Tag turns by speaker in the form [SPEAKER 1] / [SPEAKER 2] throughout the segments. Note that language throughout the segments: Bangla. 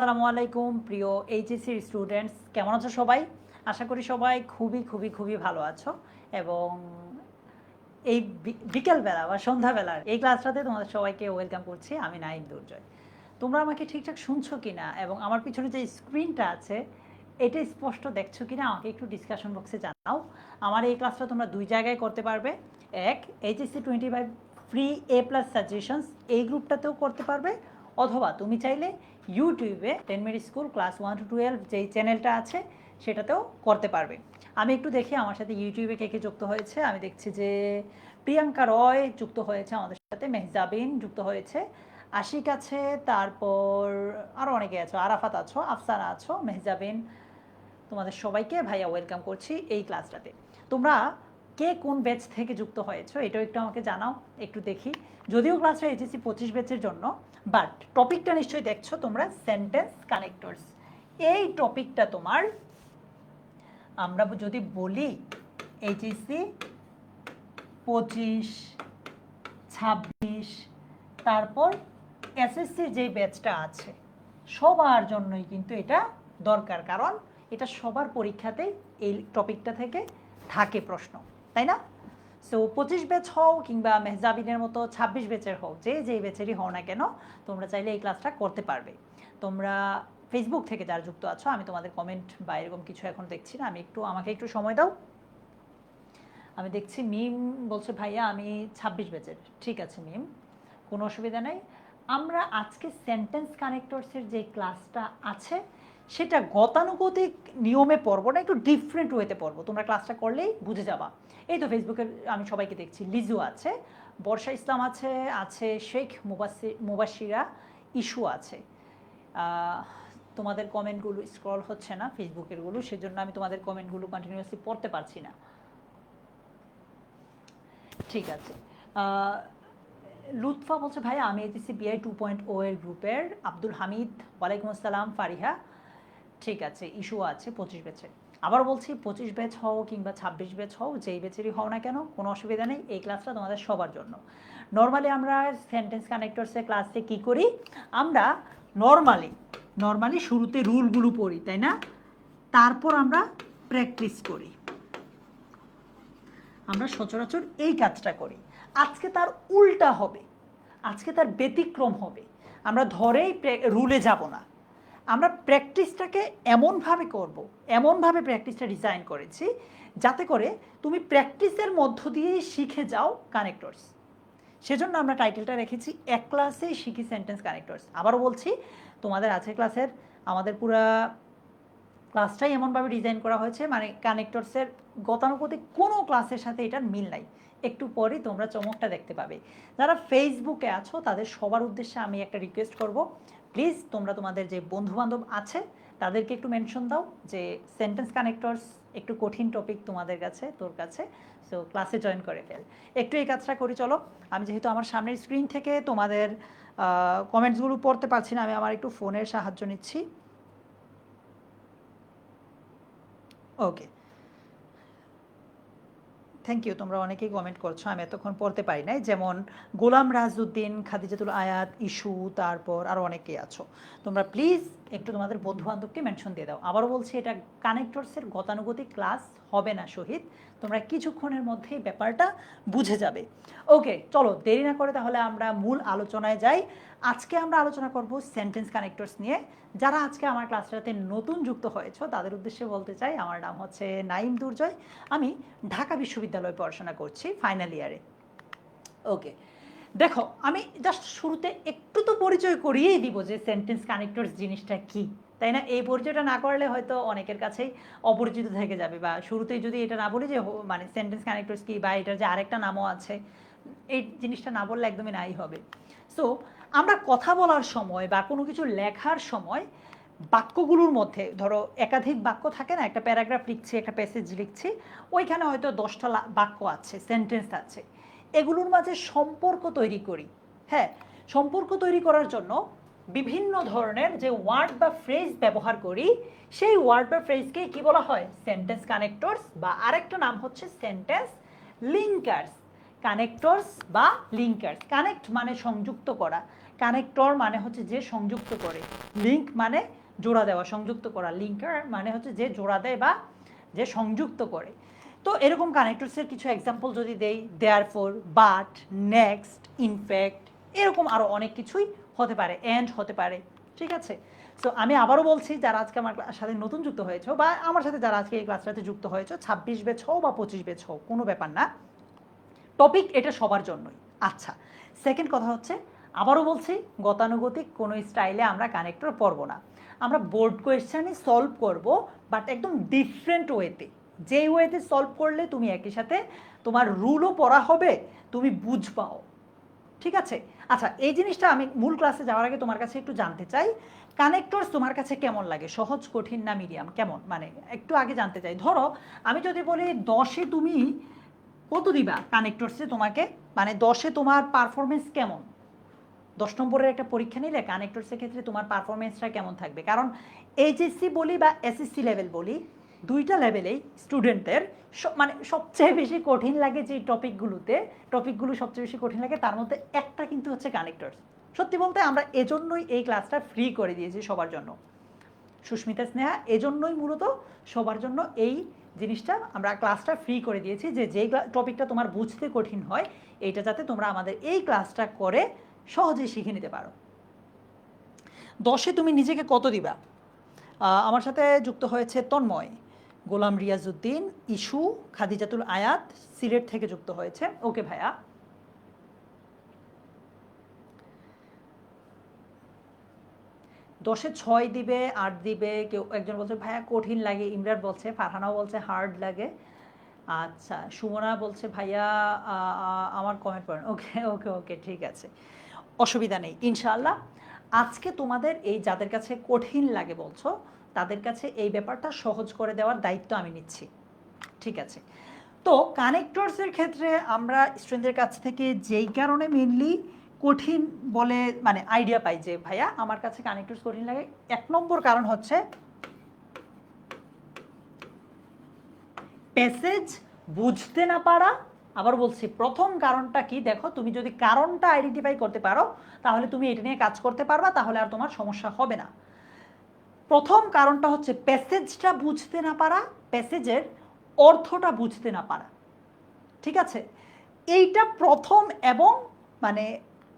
[SPEAKER 1] আসসালামু আলাইকুম প্রিয় এইচএসসির স্টুডেন্টস, কেমন আছো সবাই? আশা করি সবাই খুবই খুবই খুবই ভালো আছো। এবং এই বিকেলবেলা বা সন্ধ্যাবেলার এই ক্লাসটাতে তোমাদের সবাইকে ওয়েলকাম করছি। আমি নাইম দুর্জয়। তোমরা আমাকে ঠিকঠাক শুনছো কি না এবং আমার পিছনে যে স্ক্রিনটা আছে এটা স্পষ্ট দেখছো কি না আমাকে একটু ডিসকাশন বক্সে জানাও। আমার এই ক্লাসটা তোমরা দুই জায়গায় করতে পারবে। এক, HSC25 ফ্রি A+ সাজেশনস এই গ্রুপটাতেও করতে পারবে, অথবা তুমি চাইলে ইউটিউবে 10 মিনিট স্কুল ক্লাস 1 to 12 যেই চ্যানেলটা আছে সেটাতেও করতে পারবে। আমি একটু দেখি আমার সাথে ইউটিউবে কে কে যুক্ত হয়েছে। আমি দেখছি যে প্রিয়াঙ্কা রয় যুক্ত হয়েছে আমাদের সাথে, মেহজাবিন যুক্ত হয়েছে, আশিক আছে, তারপর আরও অনেকে আছো, আরাফাত আছো, আফসানা আছো, মেহজাবিন। তোমাদের সবাইকে ভাইয়া ওয়েলকাম করছি এই ক্লাসটাতে। তোমরা কে কোন ব্যাচ থেকে যুক্ত হয়েছো এটাও একটু আমাকে জানাও, একটু দেখি। যদিও ক্লাসটা HSC 25 ব্যাচের জন্য, বাট টপিকটা নিশ্চয়ই দেখছো তোমরা, সেন্টেন্স কানেক্টরস। এই টপিকটা তোমার, আমরা যদি বলি HSC 25, 26, তারপর এসএসসির যে ব্যাচটা আছে সবার জন্যই কিন্তু এটা দরকার, কারণ এটা সবার পরীক্ষাতে এই টপিকটা থেকে থাকে প্রশ্ন, তাই না? সো 25 ব্যাচ হও কিংবা মেহজাবিনের মতো 26 ব্যাচের হও, যেই ব্যাচেরই হও না কেন, তোমরা চাইলে এই ক্লাসটা করতে পারবে। তোমরা ফেসবুক থেকে যারা যুক্ত আছো, আমি তোমাদের কমেন্ট বা এরকম কিছু এখন দেখছি না, আমাকে একটু সময় দাও। আমি দেখছি মিম বলছে ভাইয়া আমি 26 ব্যাচের। ঠিক আছে মিম, কোনো অসুবিধা নেই। আমরা আজকে সেন্টেন্স কানেক্টরসের যে ক্লাসটা আছে সেটা গতানুগতিক নিয়মে পড়বো না, একটু ডিফারেন্ট ওয়েতে পড়বো। তোমরা ক্লাসটা করলেই বুঝে যাবা। এই তো ফেসবুকের আমি সবাইকে দেখছি, লিজু আছে, বর্ষা ইসলাম আছে, শেখ মুবাসিরা, ইস্যু আছে। তোমাদের কমেন্টগুলো স্ক্রল হচ্ছে না ফেসবুকেরগুলো, সেজন্য আমি তোমাদের কমেন্টগুলো কন্টিনিউয়াসলি পড়তে পারছি না। ঠিক আছে। লুৎফা বলছে ভাইয়া আমি HSC BI 2.0 এর গ্রুপের। আব্দুল হামিদ, ওয়ালাইকুম আসসালাম। ফারিহা, ঠিক আছে। ইস্যু আছে 25 ব্যাচের। আবার বলছি 25 ব্যাচ হও কিংবা 26 ব্যাচ হও, যেই ব্যাচেরই হও না কেন, কোনো অসুবিধা নেই, এই ক্লাসটা তোমাদের সবার জন্য। নর্মালি আমরা সেন্টেন্স কানেক্টরসের ক্লাসে কী করি, আমরা নর্মালি শুরুতে রুলগুলো পড়ি, তাই না? তারপর আমরা প্র্যাকটিস করি। আমরা সচরাচর এই কাজটা করি। আজকে তার উল্টা হবে, আজকে তার ব্যতিক্রম হবে। আমরা ধরেই রুলে যাব না, আমরা প্র্যাকটিসটাকে এমনভাবে করব, এমনভাবে প্র্যাকটিসটা ডিজাইন করেছি যাতে করে তুমি প্র্যাকটিসের মধ্য দিয়েই শিখে যাও কানেক্টরস। সেজন্য আমরা টাইটেলটা রেখেছি এক ক্লাসেই শিখি সেন্টেন্স কানেক্টরস। আবারও বলছি, তোমাদের আজকের ক্লাসের আমাদের পুরা ক্লাসটাই এমনভাবে ডিজাইন করা হয়েছে, মানে কানেক্টরসের গতানুগতিক কোনো ক্লাসের সাথে এটার মিল নাই। একটু পরেই তোমরা চমকটা দেখতে পাবে। যারা ফেসবুকে আছো তাদের সবার উদ্দেশ্যে আমি একটা রিকোয়েস্ট করব, প্লিজ তোমরা তোমাদের যে বন্ধুবান্ধব আছে তাদেরকে একটু মেনশন দাও যে সেন্টেন্স কানেক্টরস একটু কঠিন টপিক তোমাদের কাছে, তোর কাছে, সো ক্লাসে জয়েন করে ফেল। একটু এই কাজটা করি চলো। আমি যেহেতু আমার সামনের স্ক্রিন থেকে তোমাদের কমেন্টসগুলো পড়তে পারছি না, আমি আমার একটু ফোনের সাহায্য নিচ্ছি। ওকে, থ্যাংক ইউ। তোমরা অনেকেই কমেন্ট করছো, আমি এতক্ষণ পড়তে পারি নাই। যেমন গোলাম রাজউদ্দিন, খাদিজাতুল আয়াত, ইস্যু, তারপর আরও অনেকেই আছো। তোমরা প্লিজ একটু তোমাদের বন্ধুবান্ধবকে মেনশন দিয়ে দাও। আবারও বলছি, এটা কানেক্টরসের গতানুগতিক ক্লাস হবে না শহীদ, তোমরা কিছুক্ষণের মধ্যেই ব্যাপারটা বুঝে যাবে। ওকে চলো, দেরি না করে তাহলে আমরা মূল আলোচনায় যাই। আজকে আমরা আলোচনা করব সেন্টেন্স কানেক্টরস নিয়ে। যারা আজকে আমার ক্লাসটাতে নতুন যুক্ত হয়েছো তাদের উদ্দেশ্যে বলতে চাই, আমার নাম হচ্ছে নাইম দুর্জয়, আমি ঢাকা বিশ্ববিদ্যালয়ে পড়াশোনা করছি ফাইনাল ইয়ারে। ওকে, দেখো আমি জাস্ট শুরুতে একটু তো পরিচয় করিয়েই দিব যে সেন্টেন্স কানেক্টরস জিনিসটা কি, তাই না? এই পরিচয়টা না করলে হয়তো অনেকের কাছেই অপরিচিত থেকে যাবে, বা শুরুতেই যদি এটা না বলি যে মানে সেন্টেন্স কানেক্টরস কি, বা এটার যে আরেকটা নামও আছে, এই জিনিসটা না বললে একদমই নাই হবে। সো আমরা কথা বলার সময় বা কোনো কিছু লেখার সময় বাক্যগুলোর মধ্যে ধরো একাধিক বাক্য থাকে না, একটা প্যারাগ্রাফ লিখছি, একটা প্যাসেজ লিখছি, ওইখানে হয়তো 10টা বাক্য আছে, সেন্টেন্স আছে, এগুলোর মাঝে সম্পর্ক তৈরি করি। হ্যাঁ, সম্পর্ক তৈরি করার জন্য বিভিন্ন ধরনের যে ওয়ার্ড বা ফ্রেজ ব্যবহার করি, সেই ওয়ার্ড বা ফ্রেজকে কি বলা হয়? সেন্টেন্স কানেক্টরস, বা আরেকটা নাম হচ্ছে সেন্টেন্স লিঙ্কার্স। কানেক্টরস বা লিঙ্কার্স, কানেক্ট মানে সংযুক্ত করা, কানেক্টর মানে হচ্ছে যে সংযুক্ত করে, লিঙ্ক মানে জোড়া দেওয়া, সংযুক্ত করা, লিঙ্কার মানে হচ্ছে যে জোড়া দেয় বা যে সংযুক্ত করে। তো এরকম কানেক্টরসের কিছু এক্সাম্পল যদি দেই, দেয়ারফর, বাট, নেক্সট, ইনফ্যাক্ট, এরকম আরও অনেক কিছুই হতে পারে, এন্ড হতে পারে, ঠিক আছে। সো আমি আবারও বলছি, যারা আজকে আমার সাথে নতুন যুক্ত হয়েছে বা আমার সাথে যারা আজকে এই ক্লাসটাতে যুক্ত হয়েছে, 26 ব্যাচ হও বা 25 ব্যাচ হও, কোনো ব্যাপার না, টপিক এটা সবার জন্যই। আচ্ছা, সেকেন্ড কথা হচ্ছে, আবারও বলছি, গতানুগতিক কোনো স্টাইলে আমরা কানেক্টর পড়বো না, আমরা বোর্ড কোয়েশ্চেনই সলভ করব, বাট একদম ডিফারেন্ট ওয়েতে, যেই ওয়েতে সলভ করলে তুমি একই সাথে তোমার রুলও পড়া হবে, তুমি বুঝবাও, ঠিক আছে। আচ্ছা, এই জিনিসটা আমি মূল ক্লাসে যাওয়ার আগে তোমার কাছে একটু জানতে চাই, কানেক্টরস তোমার কাছে কেমন লাগে, সহজ, কঠিন না মিডিয়াম, কেমন, মানে একটু আগে জানতে চাই। ধরো আমি যদি বলি 10-এ তুমি কত দিবা কানেক্টরসে তোমাকে, মানে 10-এ তোমার পারফরমেন্স কেমন, 10 নম্বরের একটা পরীক্ষা নিলে কানেক্টরসের ক্ষেত্রে তোমার পারফরমেন্সটা কেমন থাকবে? কারণ এইচএসসি বলি বা এসএসসি লেভেল বলি, দুইটা লেভেলেই স্টুডেন্টদের মানে সবচেয়ে বেশি কঠিন লাগে যে টপিকগুলো সবচেয়ে বেশি কঠিন লাগে, তার মধ্যে একটা কিন্তু হচ্ছে কানেক্টরস। সত্যি বলতে আমরা এজন্যই এই ক্লাসটা ফ্রি করে দিয়েছি সবার জন্য, সুস্মিতা, স্নেহা, এজন্যই মূলত সবার জন্য এই জিনিসটা আমরা ক্লাসটা ফ্রি করে দিয়েছি, যে যেই টপিকটা তোমার বুঝতে কঠিন হয় এইটা যাতে তোমরা আমাদের এই ক্লাসটা করে সহজেই শিখে নিতে পারো। 10-এ তুমি নিজেকে কত দিবা? আমার সাথে যুক্ত হয়েছে তন্ময়, গোলাম রিয়াজউদ্দিন, ইস্যু, খাদিজাতুল আয়াত সিলেট থেকে যুক্ত হয়েছে। ওকে ভাইয়া। দশে 6 দিবে, 8 দিবে, কেউ একজন বলছে ভাইয়া কঠিন লাগে, ইমরান বলছে, ফারহানাও বলছে হার্ড লাগে। আচ্ছা, সুমনা বলছে ভাইয়া আমার কমেন্ট পড়েন। ওকে ওকে ওকে, ঠিক আছে, অসুবিধা নেই, ইনশাআল্লাহ আজকে তোমাদের এই যাদের কাছে কঠিন লাগে বলছো তাদের কাছে এই ব্যাপারটা সহজ করে দেওয়ার দায়িত্ব আমি নিচ্ছি, ঠিক আছে। তো কানেক্টরসের ক্ষেত্রে আমরা স্টুডেন্টদের কাছ থেকে যেই কারণে মেনলি কঠিন বলে মানে আইডিয়া পাই যে ভাইয়া আমার কাছে কানেক্টরস কঠিন লাগে, 1 নম্বর কারণ হচ্ছে প্যাসেজ বুঝতে না পারা। আবার বলছি, প্রথম কারণটা কি, দেখো তুমি যদি কারণটা আইডেন্টিফাই করতে পারো তাহলে তুমি এটা নিয়ে কাজ করতে পারবা, তাহলে আর তোমার সমস্যা হবে না। প্রথম কারণটা হচ্ছে প্যাসেজটা বুঝতে না পারা, প্যাসেজের অর্থটা বুঝতে না পারা, ঠিক আছে, এইটা প্রথম এবং মানে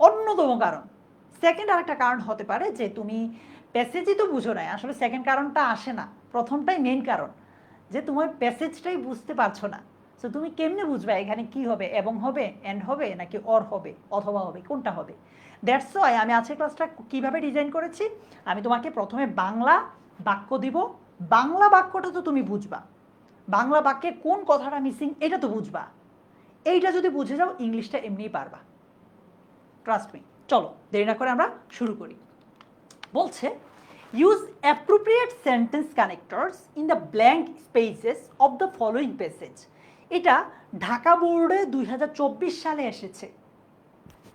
[SPEAKER 1] অন্যতম কারণ। সেকেন্ড আরেকটা কারণ হতে পারে যে তুমি প্যাসেজই তো বুঝো না, আসলে সেকেন্ড কারণটা আসে না, প্রথমটাই মেইন কারণ, যে তোমার প্যাসেজটাই বুঝতে পারছো না। তো তুমি কেমনে বুঝবে এখানে কি হবে, এবং হবে, এন্ড হবে, নাকি অর হবে, অথবা হবে, কোনটা হবে? দ্যাটস ওয়াই আমি আজকে ক্লাসটা কীভাবে ডিজাইন করেছি, আমি তোমাকে প্রথমে বাংলা বাক্য দিব, বাংলা বাক্যটা তো তুমি বুঝবা, বাংলা বাক্যে কোন কথাটা মিসিং এটা তো বুঝবা, এইটা যদি বুঝে যাও ইংলিশটা এমনিই পারবা, ট্রাস্ট মি। চলো দেরি না করে আমরা শুরু করি। বলছে use appropriate sentence connectors in the blank spaces of the following passage. এটা ঢাকা বোর্ডে 2024 সালে এসেছে।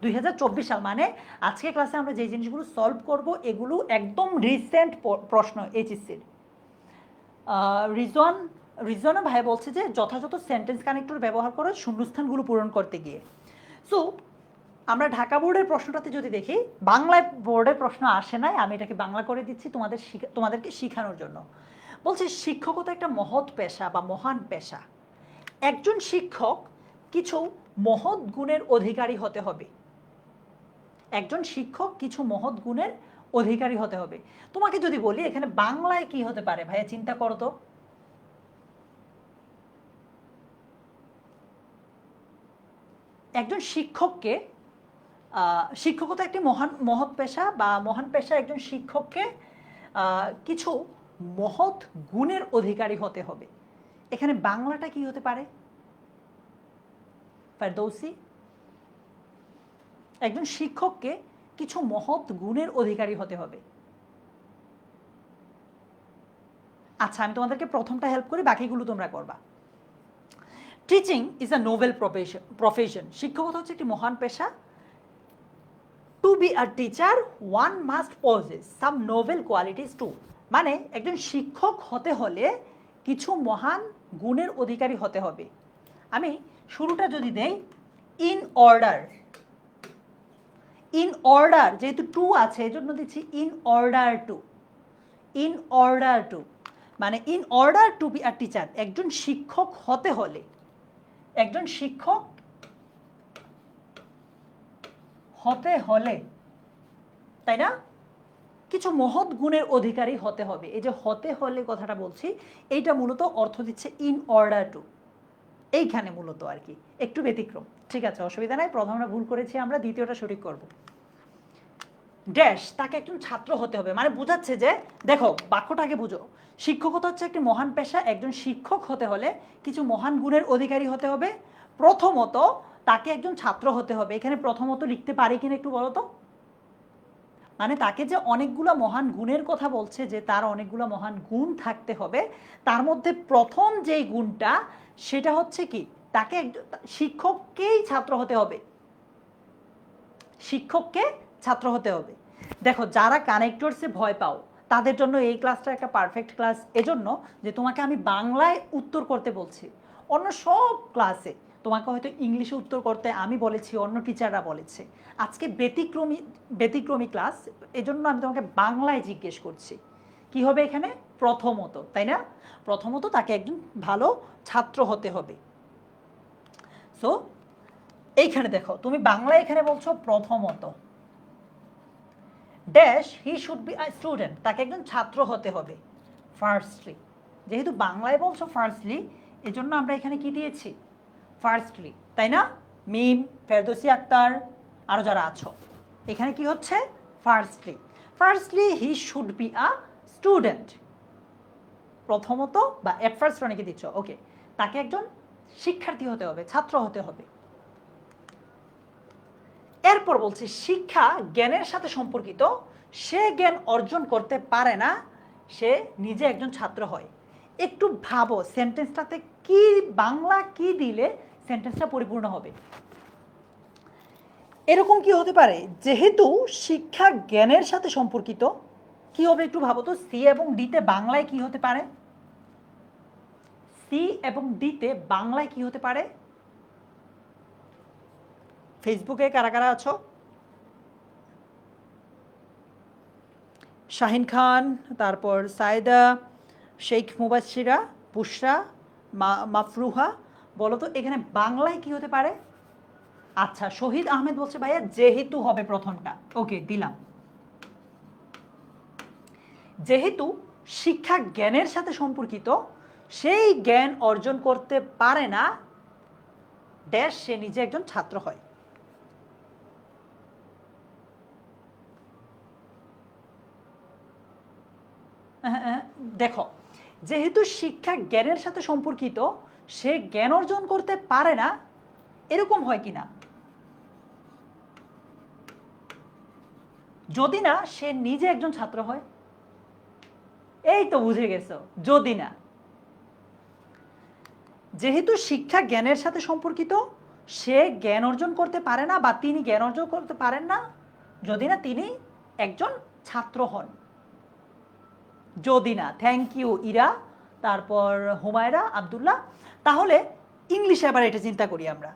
[SPEAKER 1] 2024 সাল মানে আজকে ক্লাসে আমরা যে জিনিসগুলো সলভ করব এগুলো একদম রিসেন্ট প্রশ্ন এইচএসসির। রিজওয়ানা ভাই বলছে যে যথাযথ সেন্টেন্স কানেক্টর ব্যবহার করে শূন্যস্থানগুলো পূরণ করতে গিয়ে। সো আমরা ঢাকা বোর্ডের প্রশ্নটাতে যদি দেখি, বাংলায় বোর্ডের প্রশ্ন আসে নাই, আমি এটাকে বাংলা করে দিচ্ছি তোমাদেরকে শেখানোর জন্য। বলছে শিক্ষকতা একটা মহৎ পেশা বা মহান পেশা, একজন শিক্ষক কিছু মহৎ গুণের অধিকারী হতে হবে, একজন শিক্ষক কিছু মহৎ গুণের অধিকারী হতে হবে। তোমাকে যদি বলি এখানে বাংলায় কি হতে পারে ভাইয়া, চিন্তা করো তো। একজন শিক্ষককে, শিক্ষকতা একটি মহৎ পেশা বা মহান পেশা, একজন শিক্ষককে কিছু মহৎ গুণের অধিকারী হতে হবে, এখানে বাংলাটা কি হতে পারে ফেরদৌসী? একজন শিক্ষককে কিছু মহৎ গুণের অধিকারী হতে হবে। আচ্ছা, আমি তোমাদেরকে প্রথমটা হেল্প করি, বাকিগুলো তোমরা করবা। Teaching is a noble profession, শিক্ষকতা হচ্ছে একটি মহান পেশা। To be a teacher one must possess some noble qualities too, মানে একজন শিক্ষক হতে হলে কিছু মহান গুণের অধিকারী হতে হবে। আমি শুরুটা যদি দেই, ইন অর্ডার, ইন অর্ডার, যেহেতু টু আছে এই জন্য দিচ্ছি in order to. In order to মানে in order to be a teacher, একজন শিক্ষক হতে হলে, একজন শিক্ষক হতে হলে, তাই না, কিছু মহৎ গুণের অধিকারী হতে হবে। এই যে হতে হলে কথাটা বলছি, এইটা মূলত অর্থ দিচ্ছে ইন অর্ডার টু, এইখানে মূলত আর কি একটু ব্যতিক্রম। ঠিক আছে, অসুবিধা নাই, প্রথমটা ভুল করেছি আমরা, দ্বিতীয়টা সঠিক করব। ড্যাশ, তাকে একজন ছাত্র হতে হবে মানে বোঝাচ্ছে যে, দেখো বাক্যটাকে বুঝো, শিক্ষকতা হচ্ছে একটি মহান পেশা, একজন শিক্ষক হতে হলে কিছু মহান গুণের অধিকারী হতে হবে। প্রথমত তাকে একজন ছাত্র হতে হবে, এখানে প্রথমত লিখতে পারি কিনা একটু বলো তো। মানে তাকে যে অনেকগুলো মহান গুণের কথা বলছে, যে তার অনেকগুলো মহান গুণ থাকতে হবে, তার মধ্যে প্রথম যেই গুণটা সেটা হচ্ছে কি, তাকে শিক্ষককেই ছাত্র হতে হবে, শিক্ষককে ছাত্র হতে হবে। দেখো যারা কানেক্টরসে ভয় পাও তাদের জন্য এই ক্লাসটা একটা পারফেক্ট ক্লাস, এজন্য যে তোমাকে আমি বাংলায় উত্তর করতে বলছি। অন্য সব ক্লাসে তোমাকে হয়তো ইংলিশে উত্তর করতে আমি বলেছি, অন্য টিচাররা বলেছে, আজকে ব্যতিক্রমী ক্লাস, এজন্য আমি তোমাকে বাংলায় জিজ্ঞেস করছি কি হবে এখানে। প্রথমত, তাই না, প্রথমত তাকে একজন ভালো ছাত্র হতে হবে। সো এইখানে দেখো তুমি বাংলায় এখানে বলছো প্রথমত, dash he should be a student, তাকে একজন ছাত্র হতে হবে। ফার্স্টলি, যেহেতু বাংলায় বলছো ফার্স্টলি, এজন্য আমরা এখানে কি দিয়েছি, ফার্স্টলি, তাই না, মিম, ফেরদৌসী আক্তার, আরও যারা আছো, এখানে কি হচ্ছে, firstly. Firstly he should be a student, প্রথমত বা এট ফার্স্ট অনেকে দিচ্ছ, ওকে, তাকে একজন শিক্ষার্থী হতে হবে, ছাত্র হতে হবে। এরপর বলছে শিক্ষা জ্ঞানের সাথে সম্পর্কিত, সে জ্ঞান অর্জন করতে পারে না, সে নিজে একজন ছাত্র হয়। একটু ভাবো সেন্টেন্সটাতে কি বাংলা কি দিলে সেন্টেন্সটা পরিপূর্ণ হবে। এরকম কি হতে পারে, যেহেতু শিক্ষা জ্ঞানের সাথে সম্পর্কিত, কি হবে একটু ভাবো তো, সি এবং ডিতে বাংলায় কি হতে পারে, সি এবং ডিতে বাংলায় কি হতে পারে। ফেসবুকে কারা কারা আছো, শাহিন খান, তারপর সাইদা, শেখ মুবাশিরা, বুশরা, মাফরুহা, বলো তো এখানে বাংলায় কি হতে পারে। আচ্ছা, শহীদ আহমেদ বলছে ভাইয়া যেহেতু হবে প্রথমটা, ওকে দিলাম। যেহেতু শিক্ষা জ্ঞানের সাথে সম্পর্কিত, সেই জ্ঞান অর্জন করতে পারে না, ড্যাশ সে নিজে একজন ছাত্র হয়। দেখো, যেহেতু শিক্ষা জ্ঞানের সাথে সম্পর্কিত, সে জ্ঞান অর্জন করতে পারে না, এরকম হয় কিনা, যদি না সে নিজে একজন ছাত্র হয়। এই তো বুঝে গেছো, যদি না, যেহেতু শিক্ষা জ্ঞানের সাথে সম্পর্কিত, সে জ্ঞান অর্জন করতে পারে না বা তিনি জ্ঞান অর্জন করতে পারেন না, যদি না তিনি একজন ছাত্র হন। যদি না, থ্যাংক ইউ ইরা, তারপর হুমায়রা আব্দুল্লাহ। তাহলে ইংলিশে আবার এটা চিন্তা করি আমরা,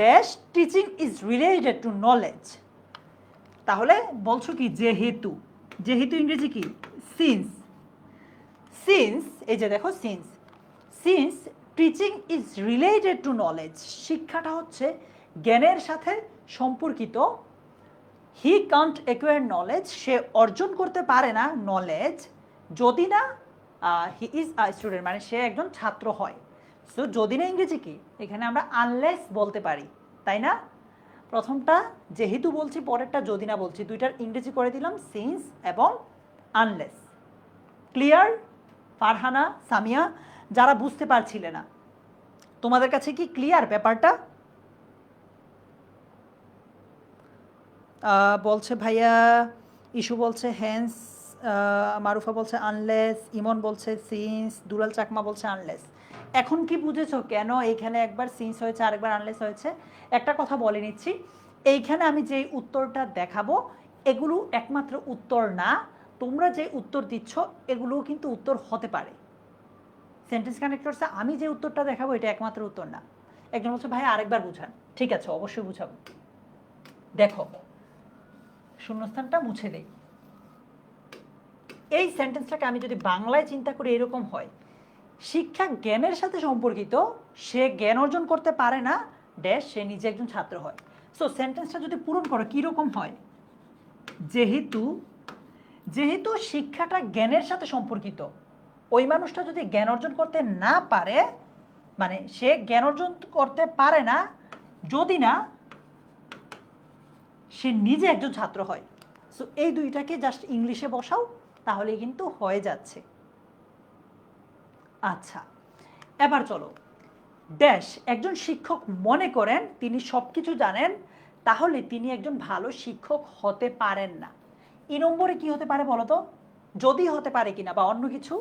[SPEAKER 1] dash teaching is related to knowledge, তাহলে বলছো কি যেহেতু, যেহেতু ইংরেজি কি, সিন্স, সিন্স, এই যে দেখো since, since teaching is related to knowledge, শিক্ষাটা হচ্ছে জ্ঞানের সাথে সম্পর্কিত, হি কান্ট অ্যাকোয়ার নলেজ, সে অর্জন করতে পারে না নলেজ, যদি না হি ইজ আ স্টুডেন্ট, মানে সে একজন ছাত্র হয়। সো যদি না ইংরেজি কি, এখানে আমরা আনলেস বলতে পারি, তাই না, প্রথমটা যেহেতু বলছি, পরেরটা যদি না বলছি, দুইটার ইংরেজি করে দিলাম সিন্স এবং আনলেস। ক্লিয়ার ফারহানা, সামিয়া, যারা বুঝতে পারছিলে না, তোমাদের কাছে কি ক্লিয়ার ব্যাপারটা। বলছে ভাইয়া, ইস্যু বলছে হ্যান্স, মারুফা বলছে আনলেস, ইমন বলছে সিন্স, দুলাল চাকমা বলছে আনলেস। এখন কি বুঝেছো কেন এইখানে একবার সিন্স হয়েছে আরেকবার আনলেস হয়েছে। একটা কথা বলে নিচ্ছি, এইখানে আমি যেই উত্তরটা দেখাবো এগুলো একমাত্র উত্তর না, তোমরা যে উত্তর দিচ্ছ এগুলোও কিন্তু উত্তর হতে পারে। সেন্টেন্স কানেক্টরসে আমি যে উত্তরটা দেখাবো এটা একমাত্র উত্তর না। একজন বলছে ভাই আরেকবার বুঝান, ঠিক আছে অবশ্যই বুঝাবো। দেখো শূন্যস্থানটা মুছে দেই। এই সেন্টেন্সটাকে আমি যদি বাংলায় চিন্তা করি এরকম হয়, শিক্ষা জ্ঞানের সাথে সম্পর্কিত, সে জ্ঞান অর্জন করতে পারে না ড্যাশ সে নিজে একজন ছাত্র হয়। সো সেন্টেন্সটা যদি পূরণ করো কীরকম হয়, যেহেতু যেহেতু শিক্ষাটা জ্ঞানের সাথে সম্পর্কিত, ওই মানুষটা যদি জ্ঞান অর্জন করতে না পারে, মানে সে জ্ঞান অর্জন করতে পারে না যদি না সে নিজে একজন ছাত্র হয়। সো এই দুইটাকে জাস্ট ইংলিশে বসাও, তাহলে কিন্তু হয়ে যাচ্ছে। আচ্ছা, এবার চলো, ড্যাশ একজন শিক্ষক মনে করেন তিনি সব কিছু জানেন, তাহলে তিনি একজন ভালো শিক্ষক হতে পারেন না। ই নম্বরে কি হতে পারে বলো তো, যদি হতে পারে কিনা বা অন্য কিছু।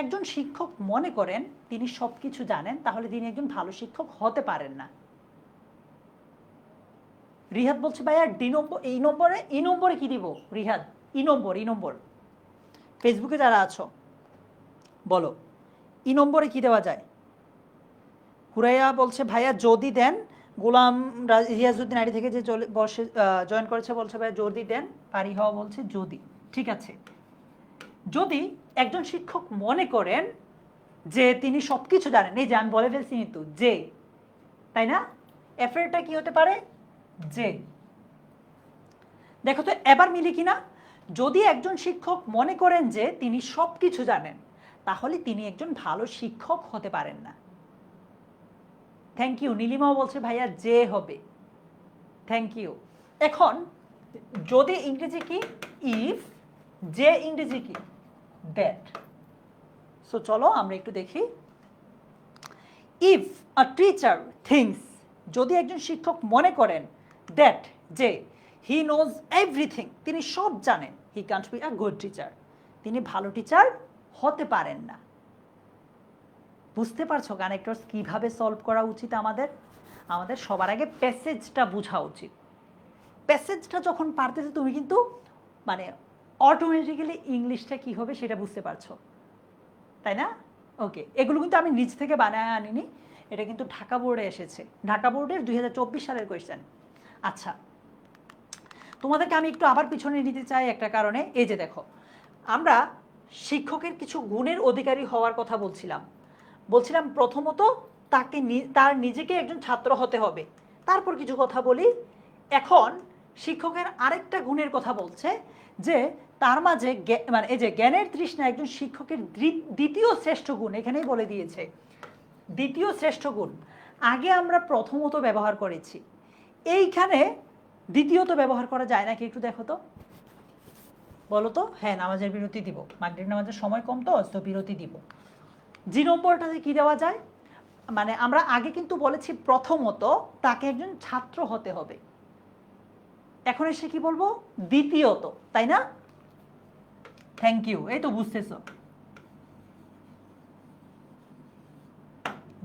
[SPEAKER 1] একজন শিক্ষক মনে করেন তিনি সব কিছু জানেন, তাহলে তিনি একজন ভালো শিক্ষক হতে পারেন না। রিহাদ বলছে ভাইয়া ডি নম্বর, এই নম্বরে কি দিব রিহাদ? ই নম্বর ফেসবুকে যারা আছো বলো, ই নম্বরে কি দেওয়া যায়? হুরাইয়া বলছে ভাইয়া যদি দেন, গোলাম রিয়াজউদ্দিন আইডি থেকে যে বসে জয়েন করেছে বলছে ভাইয়া যদি দেন, পারি হওয়া বলছে যদি। ঠিক আছে, যদি একজন শিক্ষক মনে করেন যে তিনি সব কিছু জানেন, এই যে আমি বলে ফেলছি কিন্তু যে, তাই না? এফেরটা কি হতে পারে? যে। দেখো তো এবার মিলি কিনা, যদি একজন শিক্ষক মনে করেন যে তিনি সব কিছু জানেন, তাহলে তিনি একজন ভালো শিক্ষক হতে পারেন না। Thank you. নীলিমাও বলছে ভাইয়া যে হবে, থ্যাংক ইউ। এখন যদি ইংরেজি কি ইফ, যে ইংরেজি কি দ্যাট। সো চলো আমরা একটু দেখি। ইফ আ টিচার থিংস, যদি একজন শিক্ষক মনে করেন দ্যাট যে হি নোজ এভরিথিং, তিনি সব জানেন, হি can't be a good teacher, তিনি ভালো টিচার হতে পারেন না। বুঝতে পারছো কানেক্টরস কিভাবে সলভ করা উচিত? আমাদের সবার আগে প্যাসেজটা বোঝা উচিত। প্যাসেজটা যখন পারতেছে তুমি কিন্তু মানে অটোমেটিক্যালি ইংলিশটা কি হবে সেটা বুঝতে পারছো, তাই না? ওকে, এগুলো কিন্তু আমি নিজ থেকে বানায় আনিনি, এটা কিন্তু ঢাকা বোর্ডে এসেছে, ঢাকা বোর্ডের 2024 সালের কোয়েশ্চেন। আচ্ছা, তোমাদেরকে আমি একটু আবার পিছনে নিতে চাই একটা কারণে। এই যে দেখো, আমরা শিক্ষকের কিছু গুণের অধিকারী হওয়ার কথা বলছিলাম প্রথমত তার নিজেকে একজন ছাত্র হতে হবে, তারপর কিছু কথা বলি। এখন শিক্ষকের আরেকটা গুণের কথা বলছে যে তার মাঝে মানে এই যে জ্ঞানের তৃষ্ণা একজন শিক্ষকের দ্বিতীয় শ্রেষ্ঠ গুণ, এখানেই বলে দিয়েছে দ্বিতীয় শ্রেষ্ঠ গুণ। আগে আমরা প্রথমত ব্যবহার করেছি, এইখানে দ্বিতীয়ত ব্যবহার করা যায় নাকি একটু দেখো তো, বলো তো। হ্যাঁ, নামাজের বিরতি দিব, মাগরিব নামাজের সময় কম তো বিরতি দিব। জি নম্বরটাতে কি দেওয়া যায়? মানে আমরা আগে কিন্তু বলেছি প্রথমত তাকে একজন ছাত্র হতে হবে, এখন এসে কি বলবো? দ্বিতীয়ত, তাই না? থ্যাংক ইউ, এই তো বুঝতেছো।